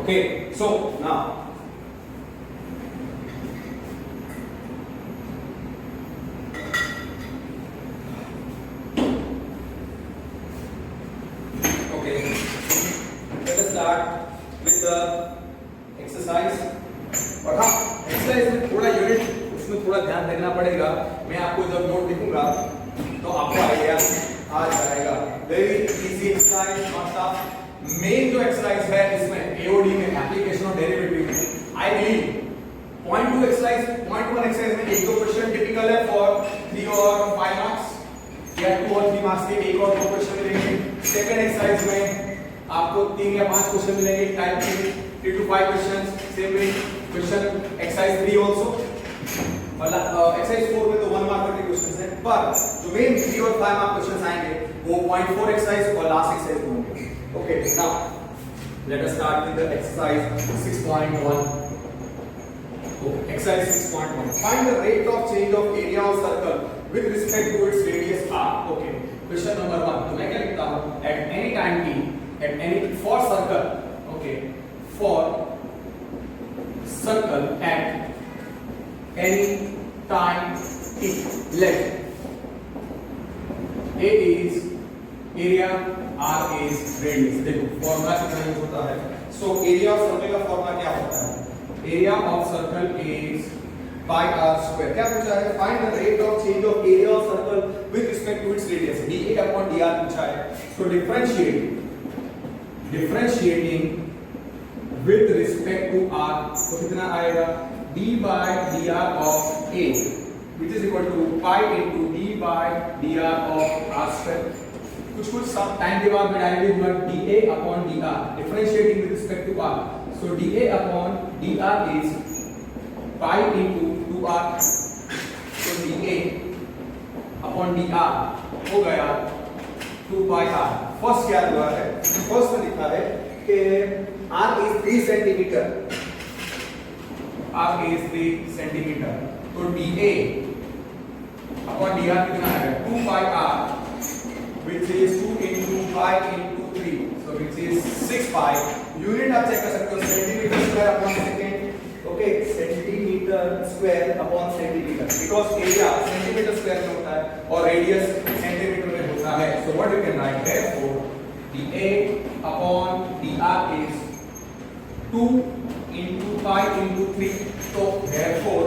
Okay, so now start with the exercise. और हाँ, एक्सरसाइज में थोड़ा यूनिट उसमें थोड़ा ध्यान देना पड़ेगा. मैं आपको जब नोट लिखूंगा तो आपको आइडिया आ जाएगा. Very easy exercise, not tough. Main जो एक्सरसाइज है इसमें एओडी में एप्लीकेशन ऑफ डेरिवेटिव में I believe point 2 exercise, point 1 exercise में एक दो क्वेश्चन टिपिकल है फॉर 3 और 5 मार्क्स या 2 और 3 मार्क्स के एक और दो क्वेश्चन मिलेंगे। सेकंड एक्सरसाइज में आपको 3 या 5 क्वेश्चन मिलेंगे टाइप के 3 to 5 questions. Same way question exercise 3 also, मतलब एक्सरसाइज 4 में तो 1 मार्क के क्वेश्चंस हैं, पर जो मेन 3 और 5 मार्क क्वेश्चंस आएंगे वो पॉइंट 4 एक्सरसाइज और लास्ट एक्सरसाइज में होंगे। Okay, now let us start with the exercise 6.1। Exercise 6.1. Find the rate of change of area of circle with respect to its radius r. Okay. Question number 1. तो मैं क्या लिखता हूँ? At any time t, at any for circle. Okay. For circle at any time t. Let a is area, r is radius. देखो formula कितना use होता है? So area of circle का फॉर्मूला क्या होता है? Area of circle is pi r square. क्या पूछा है? Find the rate of change of area of circle with respect to its radius. dA upon dr पूछा है. So differentiating with respect to r, तो कितना आएगा? d by dr of a, which is equal to pi into d by dr of r square. कुछ सब time के बाद में डायरेक्टली हुआ dA upon dr, differentiating with respect to r. So dA upon dr is pi into 2r. So dA upon dr हो गया 2 pi r. First क्या हुआ है? फर्स्ट में लिखा है कि r is 3 centimetre, r is 3 centimetre, तो dA upon dr कितना है? 2 pi r, which is 2 into pi into 3, so which is 6 pi. Unit आप चेक कर सकते हो, centimetre square upon second. Okay, centimetre square upon centimetre, because area centimetre square में होता है और रेडियस सेंटीमीटर में होता है। So what you can right therefore dA upon dr is 2 into pi into 3, तो therefore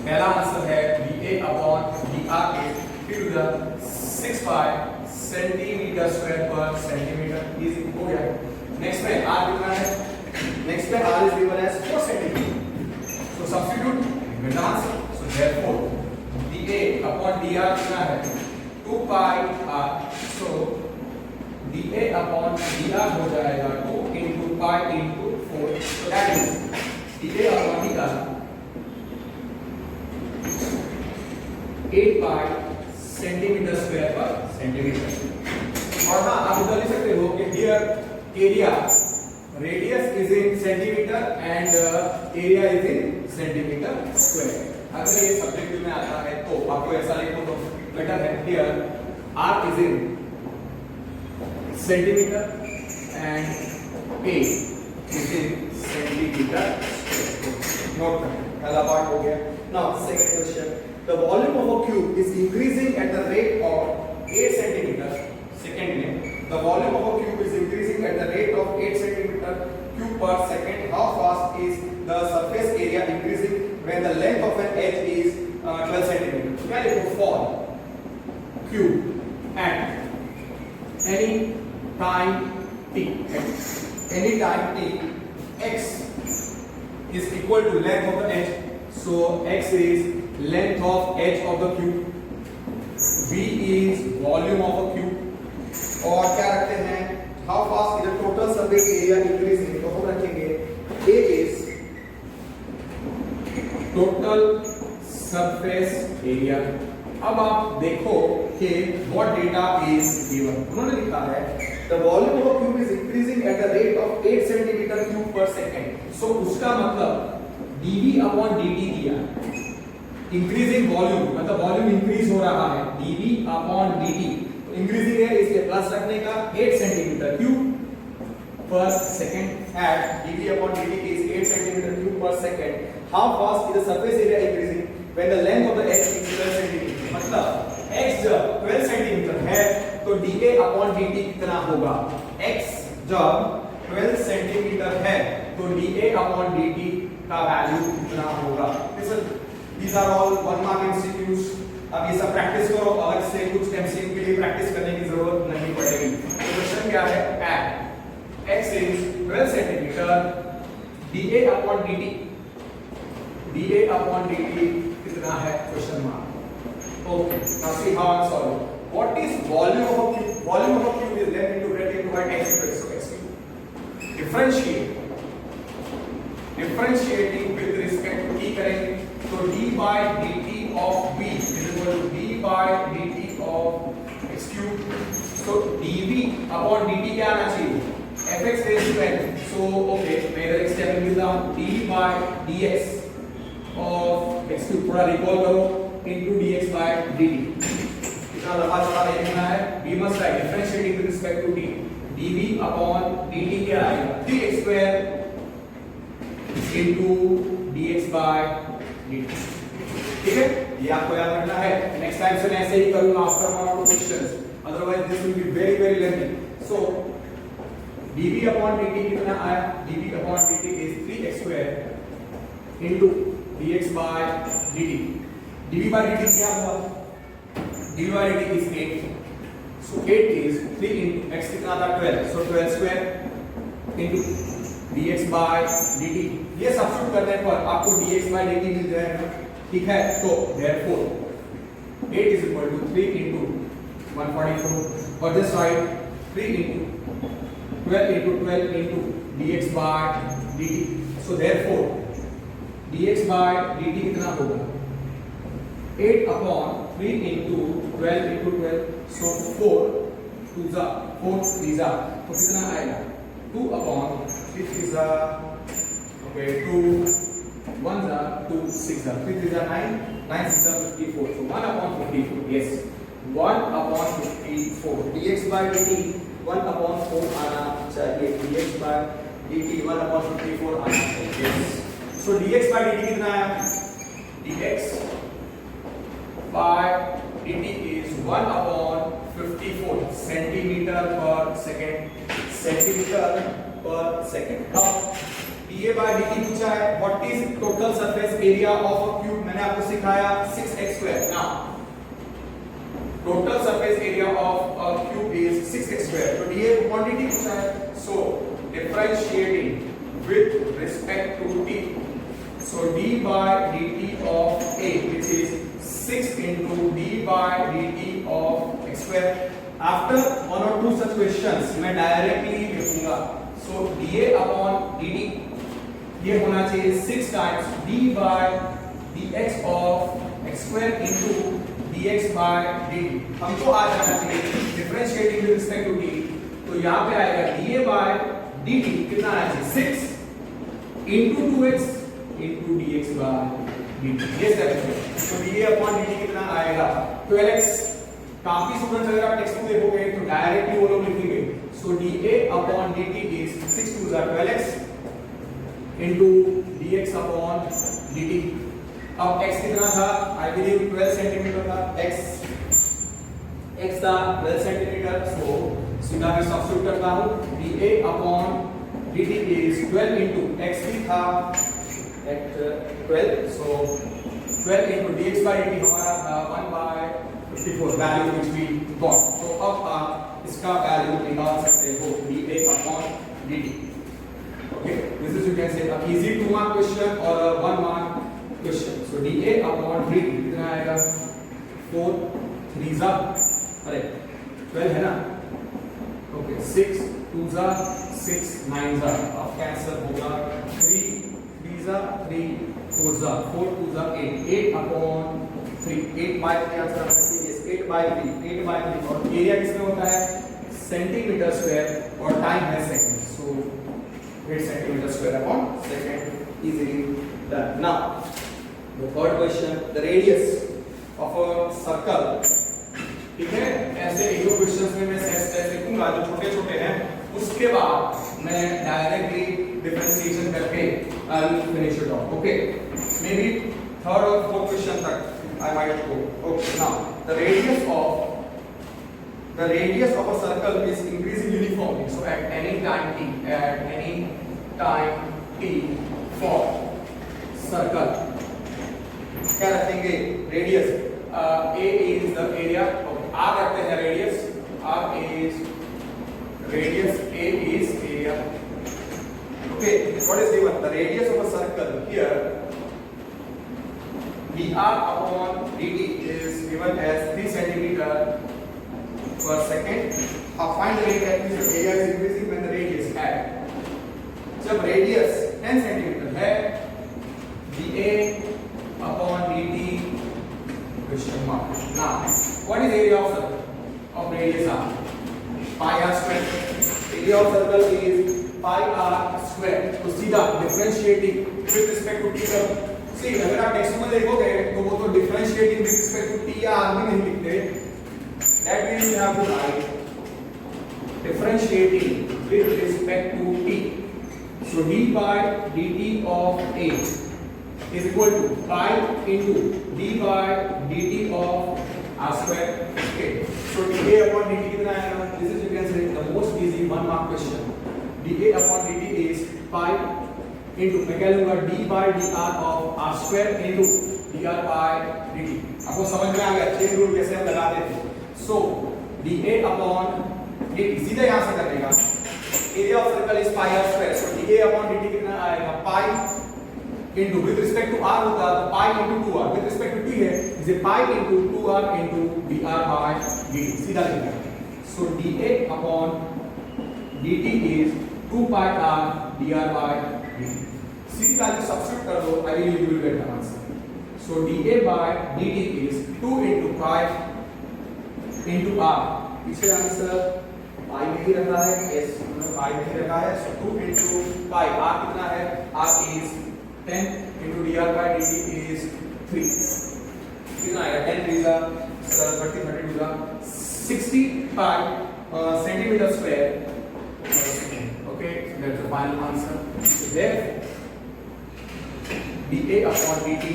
पहला आंसर है dA upon dr is equal to the 6 pi centimetre square पर सेंटीमीटर इज हो गया। नेक्स्ट में r कितना है? नेक्स्ट में r is given as 4 centimetre, so substitute with answer. So therefore dA upon dr कितना है? 2 pi r, सो dA upon dr हो जाएगा 2 into pi into 4, so that is dA upon dr 8 pi centimetre square पर centimetre. और हाँ, आप इधर लिख सकते हो कि here area radius is in centimetre and area is in centimetre square. अगर ये सब्जेक्ट में आता है तो आपको ऐसा लिखो तो बेटर है। Here r is in centimetre and a is in centimetre. Note करें, पहला पार्ट हो गया। Now second question, the volume of a cube is increasing at the rate of 8 centimeter. Second में, the volume of a cube is increasing at the rate of 8 centimeter cube per second. How fast is the surface area increasing when the length of an edge is 12 centimeter? तो क्या लिखो? For cube at any time t, any time t, x is equal to length of the edge. So x is length of edge of the cube, v is volume of a cube, और क्या रखते हैं? How fast is the total surface area increasing? तो हम रखेंगे a is total surface area। अब आप देखो कि what data is given। उन्होंने लिखा है the volume of a cube is increasing at the rate of 8 centimeter cube per second। So उसका मतलब dv upon dt दिया, इंक्रीजिंग वॉल्यूम मतलब वॉल्यूम इंक्रीज हो रहा है, dv अपॉन dt, तो इंक्रीजिंग है इसलिए प्लस रखने का 8 centimetre cube per second at dv upon dt is 8 centimetre cube per second. How fast is the surface area increasing when the length of the x is 12 centimetre. मतलब x जब 12 centimetre है तो dA upon dt कितना होगा? x जब 12 centimetre है तो dA upon dt का वैल्यू कितना होगा? These are all 1 mark MCQs। अब ये सब प्रैक्टिस करो, अलग से कुछ MCQ के लिए प्रैक्टिस करने की जरूरत नहीं पड़ेगी। तो क्वेश्चन क्या है? At x is 12 centimetre dA upon dt dA upon dt कितना है question mark. Okay, now see how I solve. What is volume of a cube? Volume of a cube is length into breadth into height x square। So x differentiating with respect to t करेंगे तो d by dt of b is equal to d by dt of x cube। so dv upon dt क्या आना चाहिए? fx raised to n। so okay, मैं इधर x step लिख देता हूं, d by dx of x cube, थोड़ा recall करो, into dx by dt। कितना लंबा चौड़ा लिखना है? we must write differentiating with respect to t, dv upon dt क्या आएगा? dx square into dx by dt। ठीक है, ये आपको याद रखना है। नेक्स्ट टाइम से मैं ऐसे ही करूंगा आफ्टर वन और two questions, otherwise this will be very very lengthy. So dv upon dt कितना आया? dv upon dt is 3x square into dx by dt। dv by dt क्या हुआ? dv by dt is 8। so 8 is 3 into x कितना था? 12। so 12 square into dx by dt। ये substitute करने पर आपको dx by dt मिल जाएगा। ठीक है, तो therefore 8 is equal to 3 into 144 और just write 3 into 12 into 12 into dx by dt। so therefore dx by dt कितना होगा? 8 upon 3 into 12 into 12। so 4 2 जा 4 3 जा तो कितना आएगा? 2 upon 3 3 जा okay 2 1 जा 2 6 जा 3 3 जा 9 9 6 जा 54। so 1 upon 54, yes 1 upon 54 dx by dt 1 upon 4 आना चाहिए, dx by dt 1 upon 54 आना चाहिए, yes। so dx by dt कितना आया? dx by dt is 1 upon 54 centimetre per second, centimetre per second. अब dA by dt पूछा है, what is total surface area of a cube? मैंने आपको सिखाया 6x square। Now total surface area of a cube is 6x square। तो dA upon dt पूछा है, so differentiating with respect to t, so d by dt of a which is 6 into d by dt of x square। After one और to such questions मैं directly लिखूंगा। सो dA upon dt ये होना चाहिए 6 times d by dx of x square into dx by dt। हमको आ जाना चाहिए differentiating with respect to t, तो यहाँ पे आएगा dA by dt कितना आना चाहिए? 6 into 2x into dx by dt। ये स्टेप है। तो dA upon dt कितना आएगा? 12x। काफी स्टूडेंट्स अगर आप टेक्स्ट बुक देखोगे तो डायरेक्टली वो लोग लिखेंगे। सो dA upon dt is 6 2 are 12x into dx upon dt। अब x कितना था? आई बिलीव 12 सेंटीमीटर था। x था 12 सेंटीमीटर। सो सीधा मैं सब्स्टिट्यूट करता हूं, dA upon dt is 12 into x भी था at 12। so 12 into dx by dt हमारा था 1 by 54 value which we got। तो अब आप इसका वैल्यू निकाल सकते हो dA upon dt। okay, this is you can say a easy 2 mark question or a 1 mark question। so dA upon dt कितना आएगा? 4 3 जा अरे 12 है ना, ओके 6 2 जा 6 9 जा, अब कैंसिल होगा 3 3 जा 3 4 जा 4 2 जा 8 8 upon 3 8 by 3 आंसर आना चाहिए। 8 by 3 8 by 3 और एरिया किसमें होता है? सेंटीमीटर स्क्वायर और टाइम है second. So 8 centimetre square upon second easily done. Now the third question, the radius of a circle. ठीक है, ऐसे एक दो क्वेश्चंस में मैं सेट लिखूंगा जो छोटे छोटे हैं, उसके बाद मैं डायरेक्टली डिफरेंशिएशन करके I will finish it of. Okay, may be third और फोर्थ क्वेश्चन तक I might go। Okay, now the radius of a circle is increasing uniformly। So at any time t for circle क्या रखेंगे? radius a is the area। okay, r रखते हैं radius, r is radius, a is area। okay, what is given? The radius of a circle here dr upon dt is given as 3 centimeter per second. Find the rate at which the area is increasing when the radius at. जब radius 10 centimeter है, dA upon dt question mark. Now, what is area of circle of radius r? Pi r square. Area of circle is pi r square. तो सीधा differentiating with respect to t का. See, अगर आप text में देखोगे तो वो तो differentiating with respect to t या r भी नहीं लिखते. That means you have to write differentiating with respect to t. So d by dt of a is equal to pi into d by dt of r square. Okay. So dA upon dt कितना आएगा? This is you can say the most easy 1 mark question. dA upon dt is pi into मैं क्या लूँगा d by dr of r square into dr by dt. आपको समझ में आ गया chain rule कैसे हम लगाते थे? So dA upon dt सीधा यहाँ से करने का. Area of circle is pi r square. So dA upon dt कितना आएगा? Pi into with respect to r होगा तो pi into 2r. With respect to t है इसे pi into 2r into dr by dt. सीधा लिखना. So dA upon dt is 2 pi r dr by dt. Sidhi value substitute कर दो. I will you will get the answer. So dA by dt is 2 into pi into r. पीछे answer pi में ही रखा है. yes pi में ही रखा है. So 2 into pi. r कितना है? r is 10 into dr by dt is 3. कितना आएगा? 10 3 का 30 32 का 60 pi centimeter square. Okay, that's the final answer. So therefore dA upon dt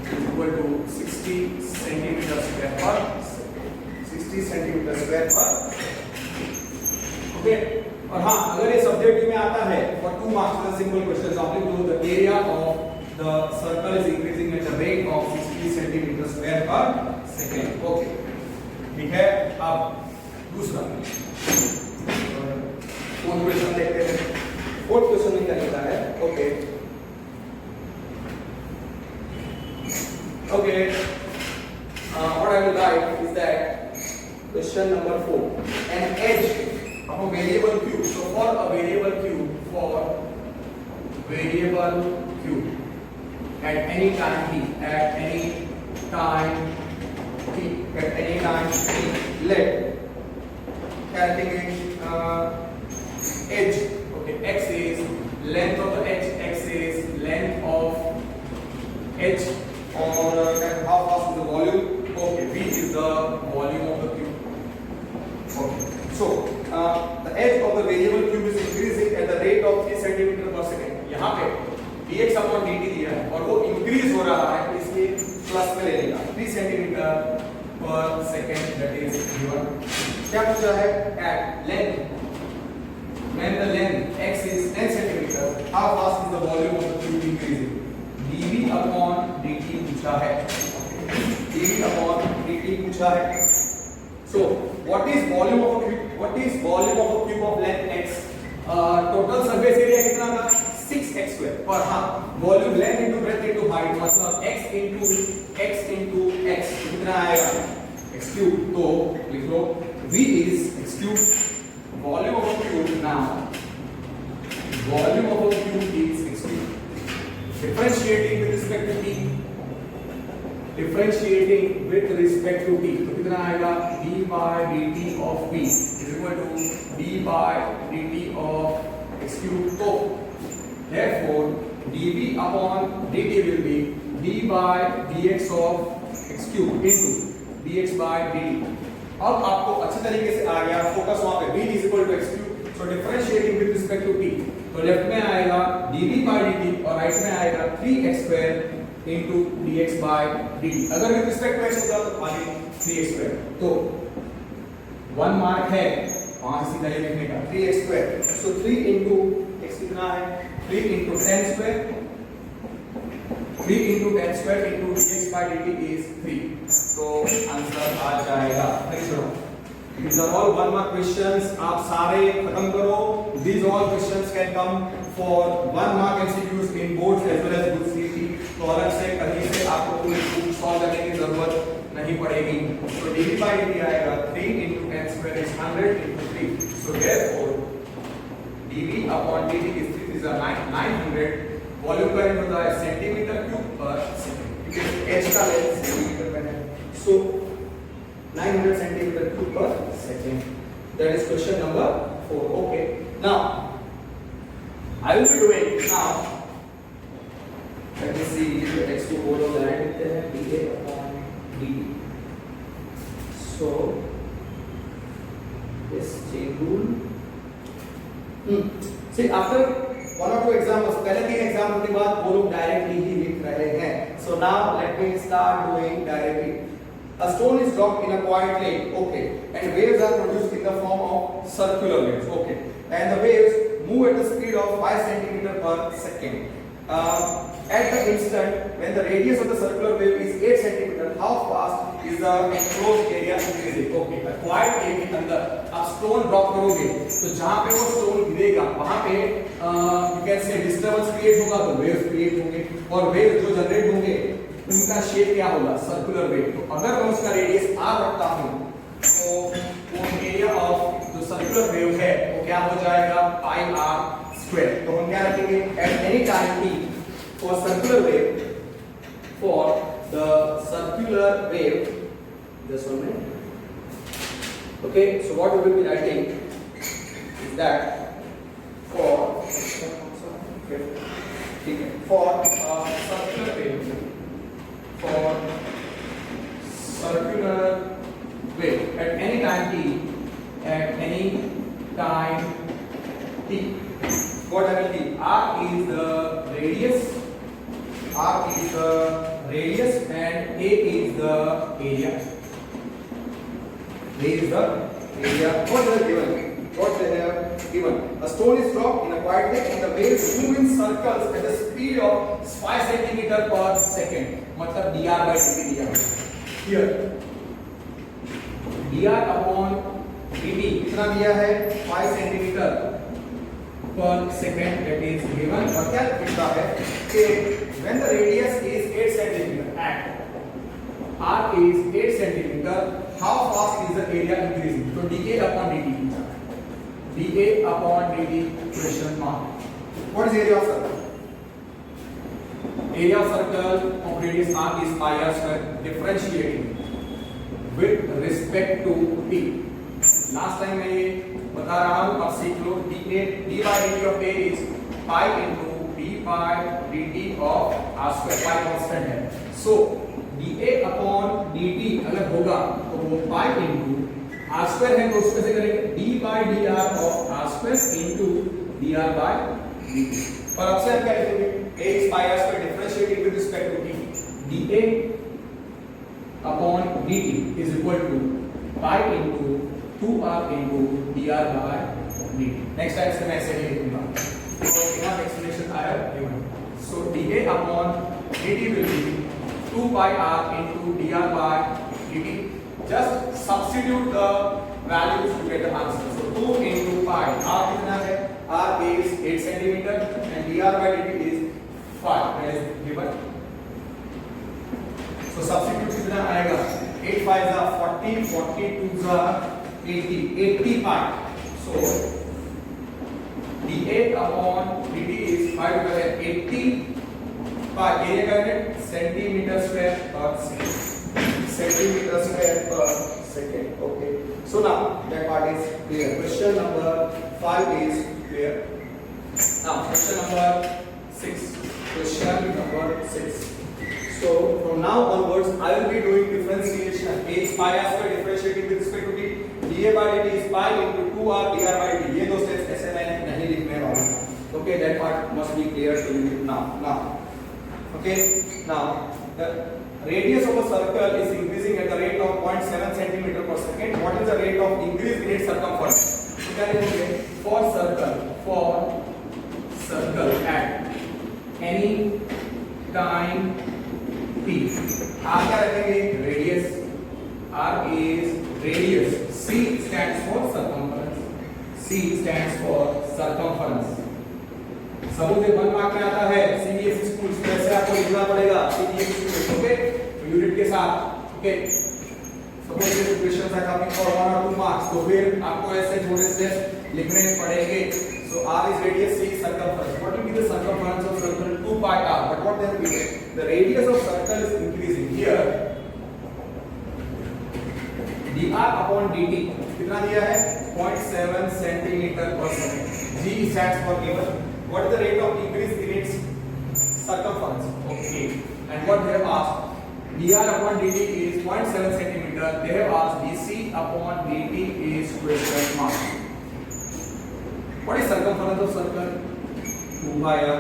is equal to 60 centimeter square per second. 60 centimeter square per. Okay. और हाँ अगर ये subject में आता है for 2 marks the simple question आपने बोलो the area of the circle is increasing at the rate of 60 centimeter square per second. Okay. ठीक है. अब दूसरा फोर्थ क्वेश्चन देखते हैं. फोर्थ क्वेश्चन में क्या लिखा है? Okay okay what I will write is that question number 4 an edge of a variable q. So for a variable q at any time t let calculate edge. Okay, x is length of the edge, x is length of edge और how fast is the volume? Okay, v is the volume of the cube. Okay, so the edge of the variable cube is increasing at the rate of 3 centimeter per second. यहाँ पे dx upon dt दिया है और वो increase हो रहा है इसलिए प्लस में ले लेगा 3 centimeter per second that is given. क्या पूछा है? At length when the length x is 10 centimeter how fast is the volume of the cube increasing? dv upon dt पूछा है. dv upon dt पूछा है. So what is volume of a cube? What is volume of a cube of length x? Total surface area कितना था? 6x square. और हाँ volume length into breadth into height मतलब x into x कितना आएगा? x cube. तो लिख लो v is x cube. Volume of a cube now. Volume of a cube is x cube. Differentiating with respect to t. Differentiating with respect to t. तो कितना आएगा? d by dt of p is equal to d by dt of x cube. तो therefore dv upon dt will be d by dx of x cube into dx by dt. अब आपको अच्छे तरीके से आ गया. फोकस वहां पे v is equal to x cube. So differentiating with respect to t. तो लेफ्ट में आएगा dv by dt और राइट में आएगा 3x square into dx by dt. अगर with respect to x होगा तो खाली 3x square. तो 1 मार्क है वहां से सीधा ये लिखने का 3x square. So 3 into x कितना है? 3 into 10 square. 3 into 10 square into dx by dt is 3. तो आंसर आ जाएगा. These are all 1 mark questions. आप सारे खत्म करो. These all questions can come for 1 mark MCQs in boards as well as good CET. तो अलग से कहीं से आपको कोई प्रूफ सॉल्व करने की जरूरत नहीं पड़ेगी। तो dv by dt आएगा 3 into n square is 100 into 3, so therefore dv upon dt is 3 is a 900, volume current होता है सेंटीमीटर क्यूब पर सेकंड, क्योंकि h का लेंथ सेंटीमीटर में है, so 900 centimeter cube per second. That is question number 4. Okay. Now I will be doing now. Let me see the x2 board of the line with the dA upon dt. So this chain rule. See, after one or two examples, पहले 3 example के बाद वो लोग directly ही लिख रहे हैं. So now let me start doing directly. A stone is dropped in a quiet lake, okay, and waves are produced in the form of circular waves, okay, and the waves move at the speed of 5 centimeter per second. At the instant when the radius of the circular wave is 8 centimeter, how fast is the enclosed area increasing? Okay, a quiet lake के अंदर आप stone drop करोगे, तो जहाँ पे वो stone गिरेगा, वहाँ पे you can say disturbance create होगा, तो waves create होंगे, और waves जो generate होंगे उनका शेप क्या होगा, सर्कुलर वेव. तो अगर मैं उसका रेडियस r रखता हूं तो वो एरिया ऑफ जो सर्कुलर वेव है वो क्या हो जाएगा, पाई r स्क्वायर. तो हम क्या रखेंगे, at any time t for circular wave, for the circular wave, this one में, okay. So what we will be writing is that for, ठीक है, for circular wave, for circular wave at any time t, at any time t, what I will be, r is the radius, and a is the area. A is the area. What they have given? What they have given? A stone is dropped in a quiet lake and the waves move in circles at the speed of 5 centimeter per second. मतलब dr by dt दिया है. Here dr upon dt कितना दिया है, 5 centimeter per second, that is given. और क्या लिखा है कि when the radius is 8 centimeter and r is 8 centimeter, how fast is the area increasing? तो dA upon dt पूछा है. dA upon dt question mark. What is area of circle? Area of circle of radius r is pi r square, differentiating with respect to t. Last time मैं ये बता रहा हूँ, अब सीख लो. d by dt of a is pi into d by dt of r square, pi constant है. So dA upon dt अगर होगा तो वो pi into r square है, तो उसमें से करेंगे d by dr of r square into dr by dt. और अब से हम क्या लिखेंगे, a is pi r square differentiating with respect to t, dA upon dt is equal to pi into 2r into dr by dt. Next time से मैं ऐसे ही लिखूंगा. तो यहाँ एक्सप्लेनेशन आया given. So dA upon dt will be 2 pi r into dr by dt. Just substitute the values to get the answer. So 2 into pi, r कितना है, r is 8 centimeter and dr by dt is 5, that is given. So substitute कितना आएगा, 8 5 are 40, 42 are 80, 80 pi. So dA upon dt is 5 by 80 pi. area का unit centimetre square पर second, centimeter square per second. Okay, so now that part is clear. Question number 5 is clear. Now question number 6. Question number 6. So from now onwards I will be doing differentiation. A is pi r square differentiating with respect to t. dA by dt is pi into 2r dr by dt. ये दो steps ऐसे मैं नहीं लिखने वाला हूँ. Okay, that part must be clear to you now. Okay, now the radius of a circle is increasing at the rate of 0.7 centimeter per second. What is the rate of increase in its circumference? So क्या लिखेंगे, for circle at any time t. R क्या रखेंगे, radius. R is radius. C stands for circumference. C stands for circumference. सबूत 1 mark में आता है CBSE school, वैसे आपको लिखना पड़ेगा सीबीएसई स्कूल, ओके, तो यूनिट के साथ, ओके। सपोज ये क्वेश्चन है कमिंग फॉर 1 और 2 मार्क्स, तो फिर आपको ऐसे थोड़े स्टेप्स लिखने पड़ेंगे। So r is radius, c is circumference. What will be the circumference of circle? 2 pi r. But what they have given? The radius of circle is increasing. Here dr upon dt कितना दिया है? 0.7 centimeter per second. G stands for given. What is the rate of increase in its circumference? Okay. And what they have asked? dr upon dt is 0.7 centimeter. They have asked dc upon dt is question mark. What is circumference of circle? 2 pi r.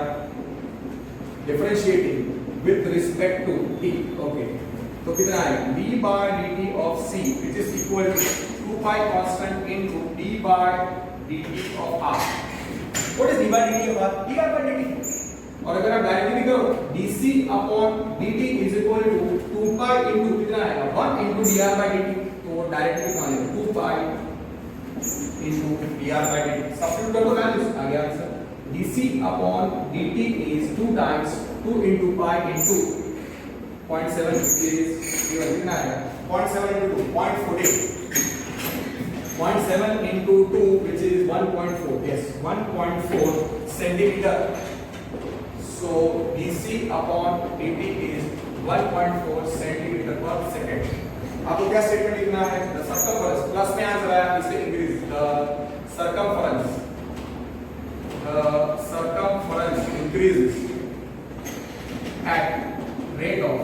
Differentiating with respect to t. Okay. तो कितना है? d by dt of c, which is equal to 2 pi constant into d by dt of r. What is d by dt of r? dr by dt. और अगर आप directly करो, dc upon dt is equal to 2 pi into कितना है? 1 into dr by dt. तो directly कहाँ लेंगे? 2 pi into dr by dt. Substitute कर दो वैल्यूज, आ गया answer. dc upon dt is 2 times 2 into pi into 0.7 is कितना है? 0.7 into 2, 0.48. 0.7 into 2 which is 1.4. Yes, 1.4 centimeter. So dc upon dt is 1.4 centimeter per second. आपको क्या statement लिखना है? The circumference, plus में आंसर आया, इसे increase, the circumference increases eight rate of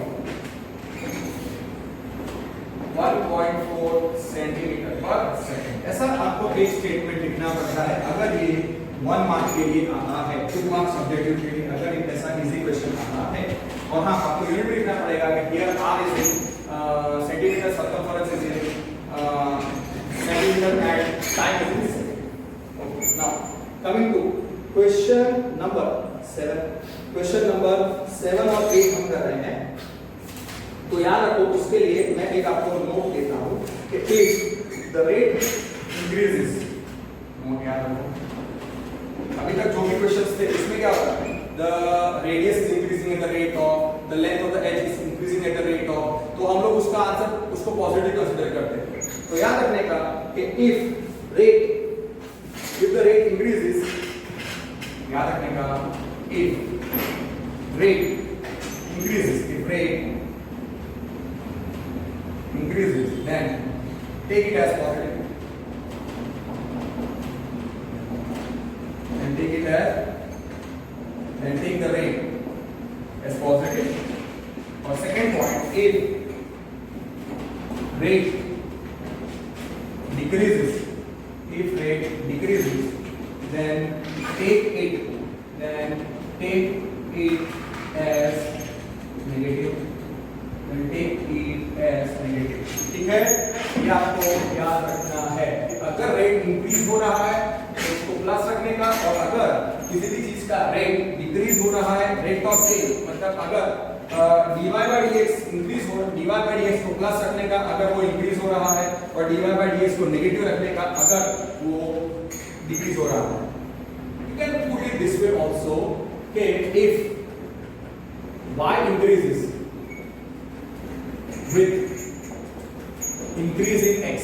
1.4 centimetre per second. ऐसा आपको एक स्टेटमेंट लिखना पड़ता है अगर ये 1 मार्क के लिए आता है, 2 मार्क सब्जेक्टिव के लिए अगर एक ऐसा इजी क्वेश्चन आता है। और हाँ, आपको यूनिट लिखना पड़ेगा कि here R is centimeter, circumference is in centimeter and time is in second. Okay. Now coming to question number 7. Question number 7 और 8 हम कर रहे हैं। तो याद रखो, उसके लिए मैं एक आपको नोट देता हूँ कि if the rate increases, note याद रखो। अभी तक जो भी क्वेश्चंस थे इसमें क्या होता है? The radius is increasing at the rate of, the length of the edge is increasing at the rate of, तो हम लोग उसका आंसर उसको पॉजिटिव कंसीडर करते हैं। तो याद रखने का कि if the rate increases, याद रखने का if rate increases then take it as positive and then take the rate as positive. Or second point, if rate decreases, then take it as negative. ठीक है, ये आपको याद रखना है कि अगर रेट इंक्रीज हो रहा है तो उसको प्लस रखने का, और अगर किसी भी चीज का रेट डिक्रीज हो रहा है, रेट ऑफ चेंज मतलब अगर dy by dx इंक्रीज हो, dy by dx को प्लस रखने का अगर वो इंक्रीज हो रहा है, और dy by dx को नेगेटिव रखने का अगर वो डिक्रीज हो रहा है। You can put it this way also, okay, if y increases with increase in x,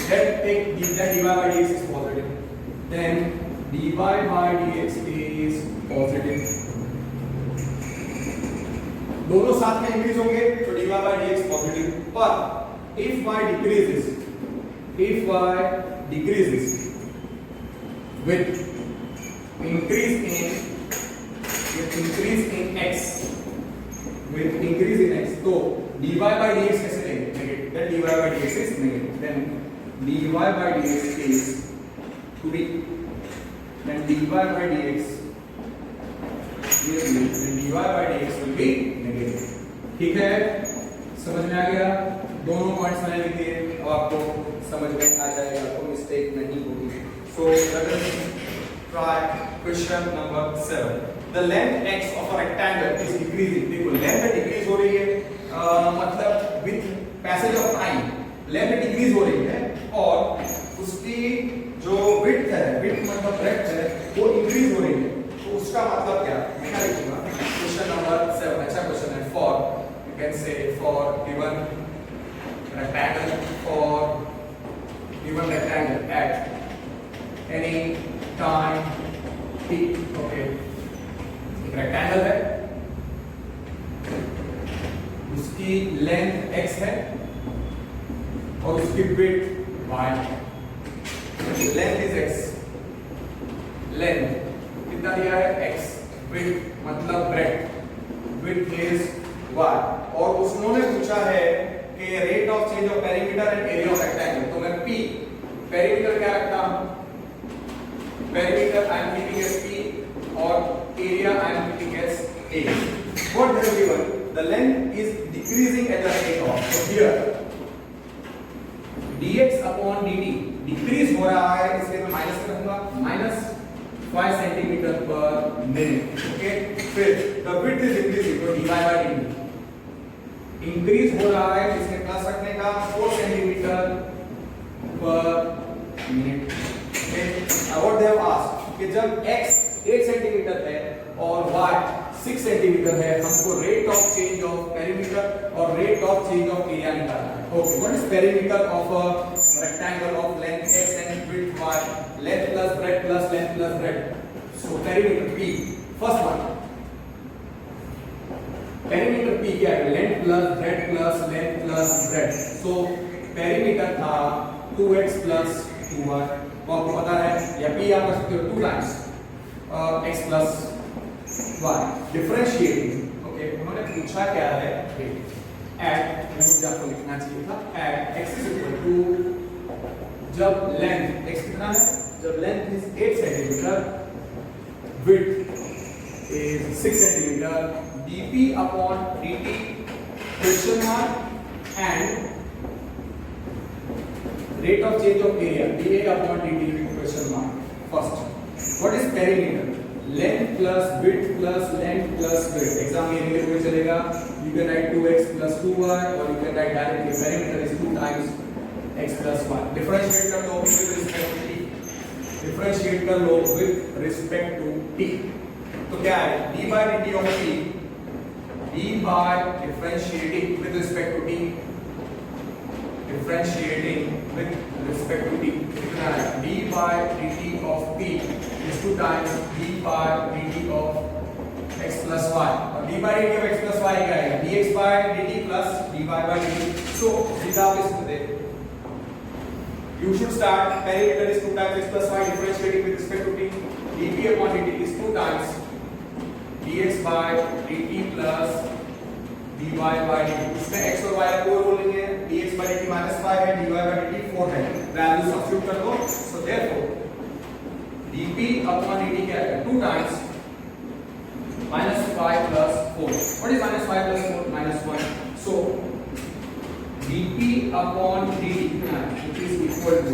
then take that dy by dx is positive, then dy by dx is positive, दोनों साथ में इंक्रीज होंगे तो dy by dx positive. पर if y decreases with increase in x, तो dy by dx कैसे लेंगे? Negative, then dy by dx is negative, then dy by dx is to be, then dy by dx will be negative। ठीक है, समझ में आ गया? दोनों points मैंने लिख दिए, अब आपको समझ में आ जाएगा, कोई मिस्टेक नहीं होगी। So let us try question number 7. The length x of a rectangle is decreasing. देखो length डिक्रीज हो रही है, मतलब with passage of time length decrease हो रही है, और उसकी जो width है, width मतलब breadth मतलब क्या है? मैं क्या लिखूंगा? क्वेश्चन नंबर 7 अच्छा क्वेश्चन है। For you can say for given rectangle at any time t, okay एक रेक्टेंगल है, उसकी लेंथ x है और उसकी विड्थ y है। लेंथ इज x, लेंथ कितना दिया है x, विड्थ मतलब ब्रेड्थ, विड्थ इज y, और उन्होंने पूछा है कि rate of change of perimeter and area of rectangle. तो मैं p पेरीमीटर क्या रखता हूं, perimeter I am keeping as p और area I am keeping as a। What they have given, the length is decreasing at the rate of, so here dx upon dt decrease हो रहा है, इसलिए मैं minus रखूंगा, minus 5 centimetre per minute, okay. फिर the width is increasing, तो dy by dt increase हो रहा है, इसमें प्लस रखने का 4 centimetre per minute, okay. What they have asked कि जब x 8 सेंटीमीटर है और y 6 सेंटीमीटर है, हमको rate of change of perimeter और rate of change of area निकालना है। Okay, what is perimeter of a rectangle of length x and width y, length plus breadth plus length plus breadth, so perimeter p, first one perimeter p क्या है, length plus breadth plus length plus breadth, so perimeter था 2x plus 2y, वो आपको पता है, या p आप कर सकते हो 2 times x plus y, differentiating, okay. उन्होंने पूछा क्या है, एट, मुझे आपको लिखना चाहिए था, at x is equal to, जब लेंथ x कितना है, जब length is 8 centimetre, width is 6 centimeter, dp upon dt question mark and rate of change of area dA upon dt question mark. First, what is perimeter? Length plus width plus length plus width. Exam में ये चलेगा, you can write 2x plus 2y or you can write directly perimeter is 2 times x plus y. Differentiate कर लो with respect to t. Differentiate कर लो with respect to t. तो क्या है, d by dt of t, d by differentiating with respect to t, differentiating with respect to t, कितना है, d by dt of t is 2 times d by dt of x plus y, और d by dt of x plus y क्या है, dx by dt plus dy by dt, so सीधा आप इसको दे, you should start, perimeter is 2 times x plus y, differentiating with respect to t, dp upon dt is 2 times dx by dt plus dy by dt, इसमें x और y का कोई role नहीं है, dx by dt -5 है, dy by dt 4 है, value substitute कर दो, so therefore dp upon dt क्या है, 2 times -5 plus 4, what is -5 plus 4, -1, so dp upon dt which is equal to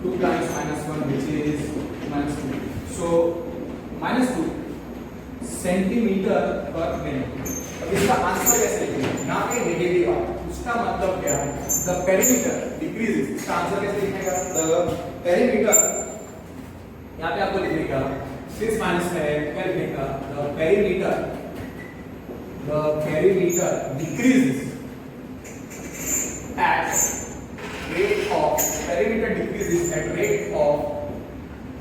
2 times -1 which is -2, so -2 centimetre per minute. अब इसका answer कैसे लिखेंगे, ना कि नेगेटिव आ, उसका मतलब क्या है, द पेरीमीटर डिक्रीजेस, इसका आंसर कैसे लिखेगा, द पेरीमीटर, यहाँ पे आपको लिखने का सिंस माइनस है क्या लिखेगा, the perimeter decreases at rate of, perimeter decreases at rate of,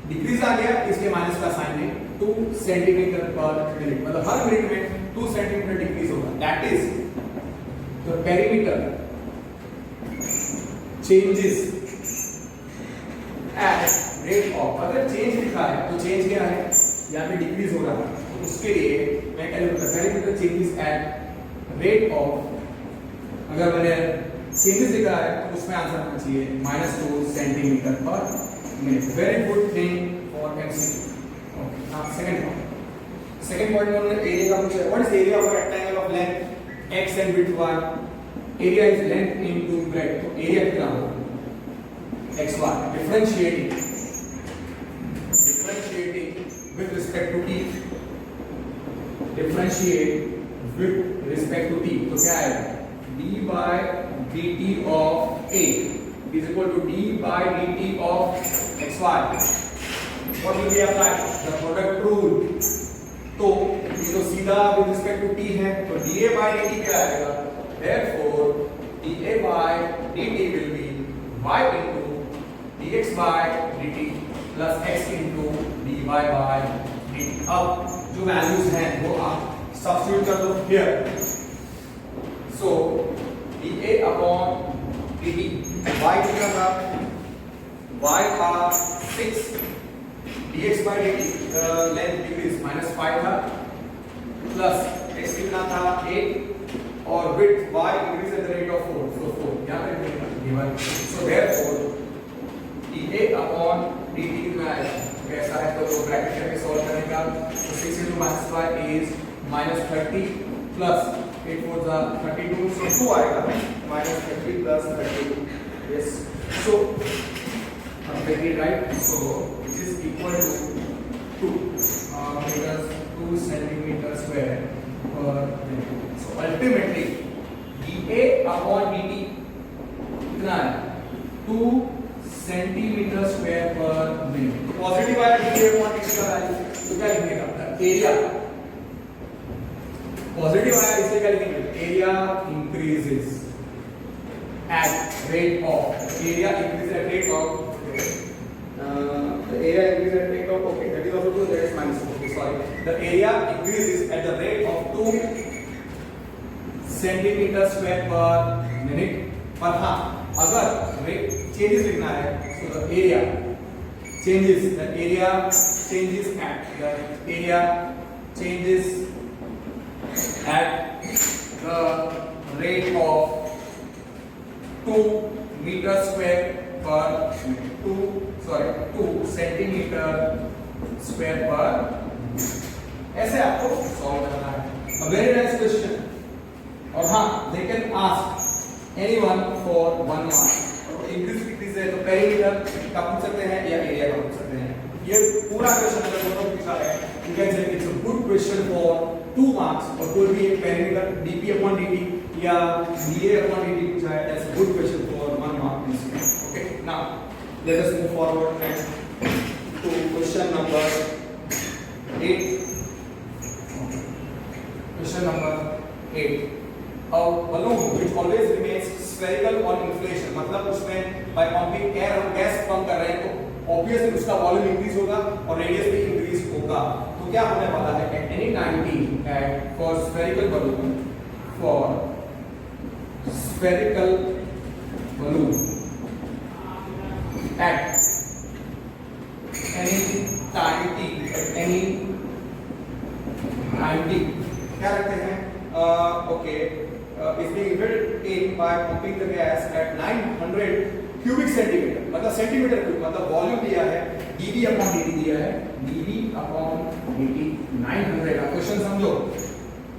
decrease आ गया इसलिए माइनस का साइन है, 2 सेंटीमीटर पर मिनट, मतलब हर मिनट में 2 सेंटीमीटर डिक्रीज होगा, that is the perimeter changes at rate of, अगर चेंज लिखा है तो चेंज क्या है, यहाँ पे डिक्रीज हो रहा है, तो उसके लिए मैं क्या लिखूंगा, perimeter changes at rate of, अगर मैंने चेंजेस लिखा है तो उसमें आंसर आना चाहिए -2 centimetre per minute. Very good thing for MCQ. Second point में हमने एरिया का पूछा, what is area of rectangle of length x and width y, area is length into breadth, तो एरिया कितना होगा xy, differentiating with respect to t, differentiate with respect to t, तो क्या आएगा, d by dt of a is equal to d by dt of xy. What will be applied? The product rule. तो ये तो सीधा with respect to t है, तो dA by dt क्या आएगा? Therefore dA by dt will be y into dx by dt plus x into dy by dt. अब जो वैल्यूज हैं वो आप सब्स्टिट्यूट कर दो here. So dA upon dt, y कितना था? y था 6, dx by dt length decrease -5 था, प्लस x कितना था 8 और width y increase at the rate of 4, so 4 यहाँ पे given. So therefore dA upon dt कितना है? कैसा है तो ब्रैकेट करके सॉल्व करने का, तो 6 into -5 is -30 plus 8 4 जा 32, so 2 आएगा, -30 plus 32. Yes, so very right. So this is equal to 2 centimeter square per minute. So ultimately dA upon dt कितना है? 2 centimeter square per minute. Positive आया dA upon dt का value, तो क्या लिखेगा? Area positive आया, इसलिए क्या लिखेंगे? Area increases at rate of, area increases at rate of, the area increases at rate of, okay, that is also true, that is minus, okay, sorry, the area increases at the rate of 2 centimeter square per minute. पर हाँ, अगर rate changes लिखना है, so the area changes, the area changes at, the area changes at the rate of 2 meter square per minute, 2 centimeter square per minute. ऐसे आपको solve करना है. A very nice question. और हाँ, they can ask anyone for 1 mark. और increase decrease है तो perimeter का पूछ सकते हैं या एरिया का पूछ सकते हैं. ये पूरा क्वेश्चन अगर दोनों पूछा है, you can say it's a good question for 2 marks. और कोई भी एक पेरीमीटर dp upon dt या dA upon dt पूछा है, that's a good question for 1 mark. Okay, now let us move forward and to question number 8. Question number 8. A balloon which always remains spherical on inflation, मतलब उसमें by pumping air हम gas pump कर रहे हैं तो obviously उसका volume increase होगा और रेडियस भी इंक्रीज होगा. तो क्या होने वाला है? At any time t, at for spherical balloon at any time t, at any time t क्या रखते हैं? Okay, is being inflated in by pumping the gas at 900 cubic centimeter, मतलब सेंटीमीटर क्यूब, मतलब वॉल्यूम दिया है dV upon dt दिया है, dV upon dt 900. अब क्वेश्चन समझो.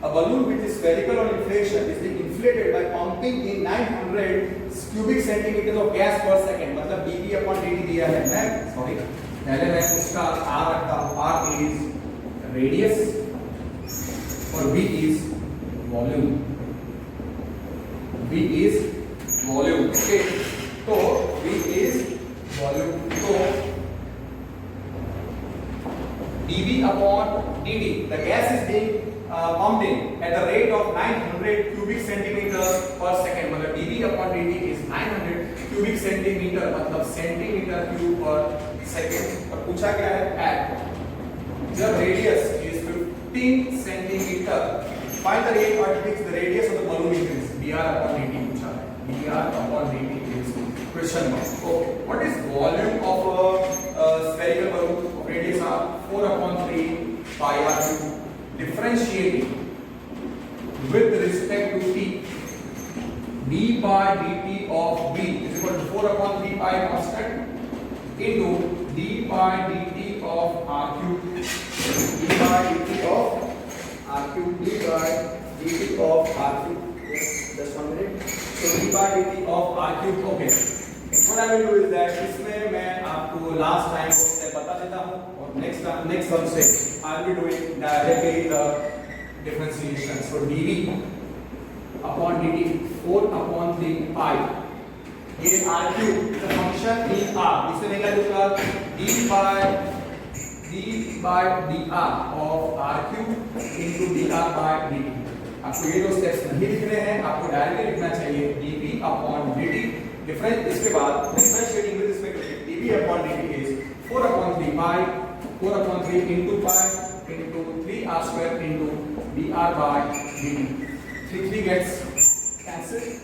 A balloon which is spherical on inflation is being inflated by pumping in 900 cubic centimeters of gas per second, मतलब dV upon dt दिया है. मैं सॉरी पहले मैं उसका r रखता हूँ. r is radius और v is volume. v is volume. Okay, तो v is volume. तो dV upon dt, the gas is being pumped in at the rate of 900 cubic centimeters per second. मतलब dV upon dt is 900 cubic centimeter, मतलब centimetre cube per second. और पूछा क्या है? at जब radius is 15 centimeter, find the rate at which the radius of the balloon increases. dr upon dt पूछा है. dr upon dt is question mark. Okay, what is volume of a spherical balloon? Radius are 4 upon 3 pi r cube. Differentiating with respect to t, d by dt of v is equal to 4 upon 3 pi constant into d by dt of r cube. d by dt of r cube. d by dt of r cube. Yes, just 1 minute. So d by dt of r cube. Okay, what I will do is that इसमें मैं आपको last time को step बता देता हूँ और next sum से I will be doing directly the differentiation. So dV upon dt 4 upon 3 pi. ये r cube is a function in r. इससे मैं क्या लिखूँगा? d by d/dr of r cube into dr/dt। आपको ये दो स्टेप्स नहीं लिखने हैं, आपको डायरेक्टली लिखना चाहिए dv/dt। डिफरेंस इसके बाद differentiating with respect to dv/dt is 4/3 pi 4/3 into pi into 3r² into dr/dt। 3 gets cancelled,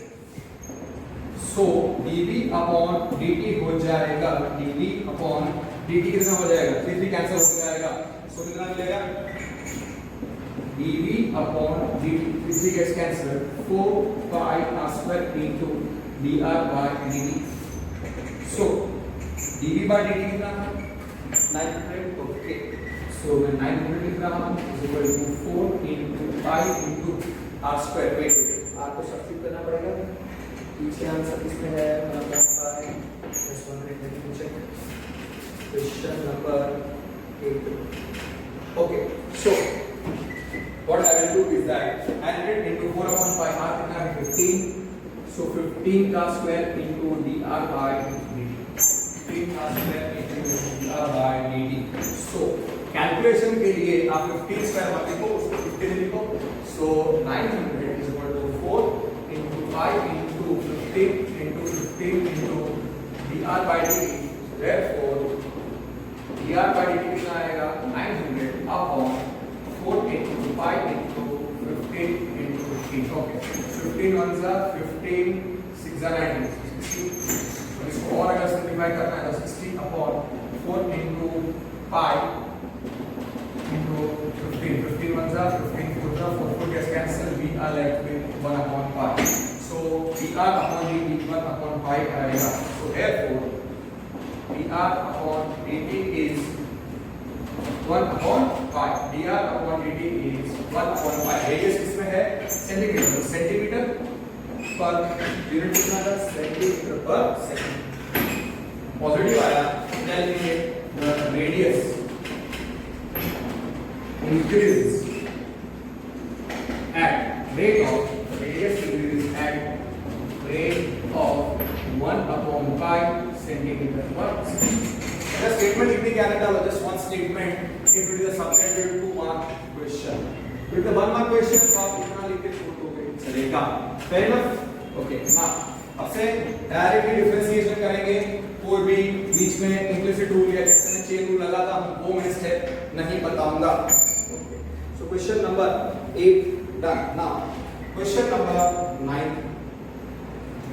so dv/dt हो जाएगा dv/dt कितना हो जाएगा, 3 कैंसिल हो जाएगा, सो कितना मिलेगा dv/dt 3 gets cancelled 4 pi r² into dr/dt। so dv/dt कितना था 900, ओके, सो मैं 900 लिख रहा हूं is equal to 4 into pi into r²। Wait r को सब्स्टिट्यूट करना पड़ेगा, पीछे आंसर किसमें है 1.5 just 1 minute let me check question number 8। okay, so what I will do is that I will get into 4/pi r कितना है 15, so 15 का square into dr/dt 15 का square into dr/dt। so calculation के लिए आप 15 square मत लिखो, उसको 15 लिखो, so 900 is equal to 4 into pi into 15 into 15 into dr/dt। therefore dr/dt कितना आएगा 900 upon 4 into pi into 15 into 15। Okay, 15 1 जा 15 6 जा 9 60। और इसको और अगर सिंपलीफाई करना है तो 60 upon 4 into pi into 15 15 1 जा 15 4 जा 4 gets cancelled, we are left with 1 upon pi। so dr/dt 1 upon pi आएगा, so therefore dr/dt is 1 upon pi, dr/dt is 1 upon pi। Radius किसमें है सेंटीमीटर, सेंटीमीटर पर यूनिट कितना था centimetre per second. Positive आया then लिखेंगे the radius increases at rate of radius increases at rate of 1 upon pi centimeter per second। The statement लिखने के आने डालो, just one statement if it is a subjective 2 mark question। if it is a 1 mark question तो आप इतना लिख के छोड़ दोगे चलेगा, fair enough। okay, now अब से डायरेक्टली डिफरेंशिएशन करेंगे, कोई भी बीच में इम्प्लिसिट रूल या जैसे मैं चेन रूल लगाता हूं वो मैं स्टेप नहीं बताऊंगा। okay, so question number 8 done। now question number 9,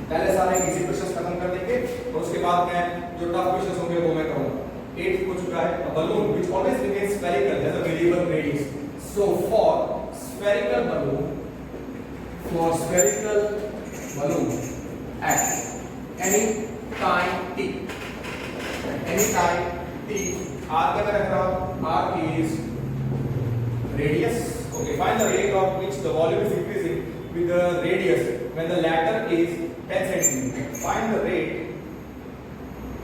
पहले सारे इजी क्वेश्चंस खत्म कर देंगे और उसके बाद मैं जो टफ क्वेश्चंस होंगे वो मैं करूंगा। 8 हो चुका है, a balloon which always remains spherical has a variable radius। so for spherical balloon at any time t r का रख रहा हूं, r is radius। okay, find the rate of which the volume is increasing with the radius when the latter is 10 cm। find the rate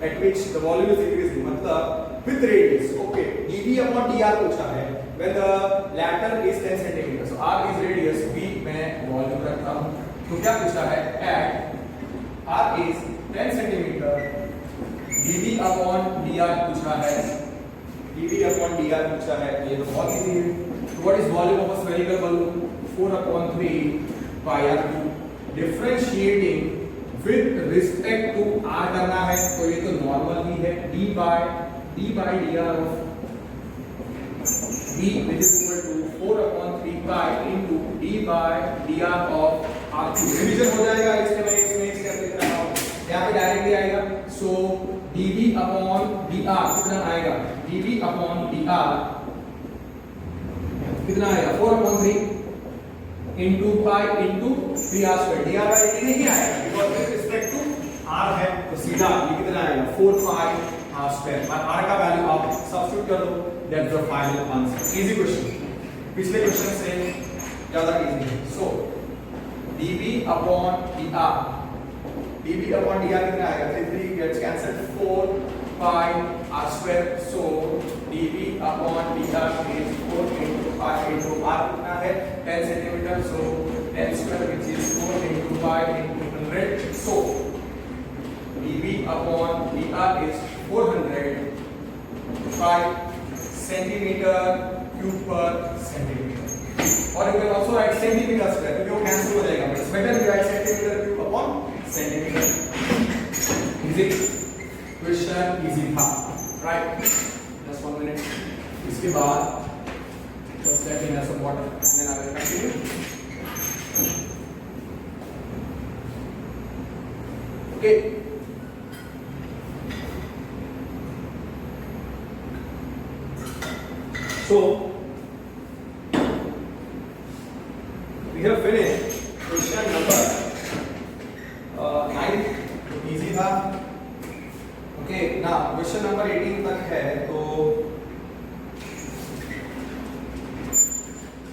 at which the volume is increasing मतलब with radius। okay, dv/dr पूछा है when the latter is 10 cm, so r is radius, v मैं volume रखता हूं, तो क्या पूछा है at r is 10 cm dv/dr पूछा है, dv/dr पूछा है, ये तो बहुत इजी है। what is volume of a spherical balloon 4/3 pi r²। Differentiating with respect to r करना है तो ये तो नॉर्मल ही है, d/dr of v which is equal to 4/3 pi into d/dr of r²। Revision हो जाएगा, इसमें स्टेप लिख रहा हूं, यहां पे डायरेक्टली आएगा। सो dv/dr कितना आएगा, dv/dr कितना आएगा 4/3 into pi into 3r²। dr/dt नहीं आएगा because with respect to r है, तो सीधा ये कितना आएगा 4 pi r²। और r का वैल्यू आप सब्स्टिट्यूट कर दो, that's the final answer. Easy question, पिछले क्वेश्चन से ज्यादा इजी है। सो dv/dr कितना आएगा 3 gets cancelled 4 pi r²। so dv/dr is 4 into pi into r कितना है 10 cm, so 10² which is 4 into pi into 100। so dv/dr is 400 pi centimetre cube per centimetre, और you can also write centimetre square, क्योंकि वो cancel हो जाएगा, but it's better to write centimetre cube upon centimetre. Easy question, easy था, right? Just 1 minute, इसके बाद just let me have some water and then I will continue. Okay. So we have finished question number 9, easy था. Okay, now question number 18 तक है, तो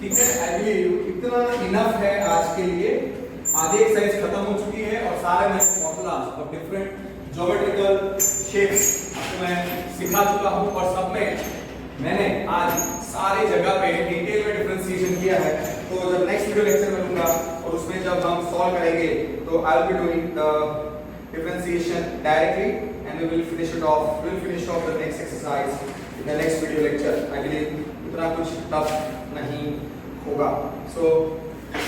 ठीक है, I believe इतना इनफ है आज के लिए। आधी एक्सरसाइज खत्म हो चुकी है और सारे मैं फॉर्मूलाज और डिफरेंट ज्योमेट्रिकल शेप्स आपको मैं सिखा चुका हूं, और सब में मैंने आज सारे जगह पे डिटेल में डिफरेंशिएशन किया है। तो जब नेक्स्ट वीडियो लेक्चर में लूंगा और उसमें जब हम सॉल्व करेंगे तो I will be doing the differentiation directly and we will finish off the next exercise in the next video lecture. I believe उतना कुछ टफ नहीं होगा। सो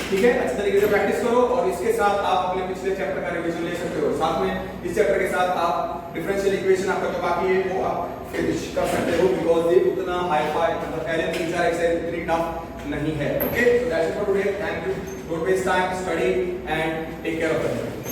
ठीक है, अच्छी तरीके से प्रैक्टिस करो, और इसके साथ आप अपने पिछले चैप्टर का रिवीजन ले सकते हो। साथ में इस चैप्टर के साथ आप डिफरेंशियल इक्वेशन आपका जो बाकी है वो आप फिनिश कर सकते हो, बिकॉज़ ये उतना हाई फाई मतलब पहले 3-4 एक्सरसाइज इतनी टफ नहीं है। Okay, so that's it for today. Thank you, don't waste time, study and take care of yourself.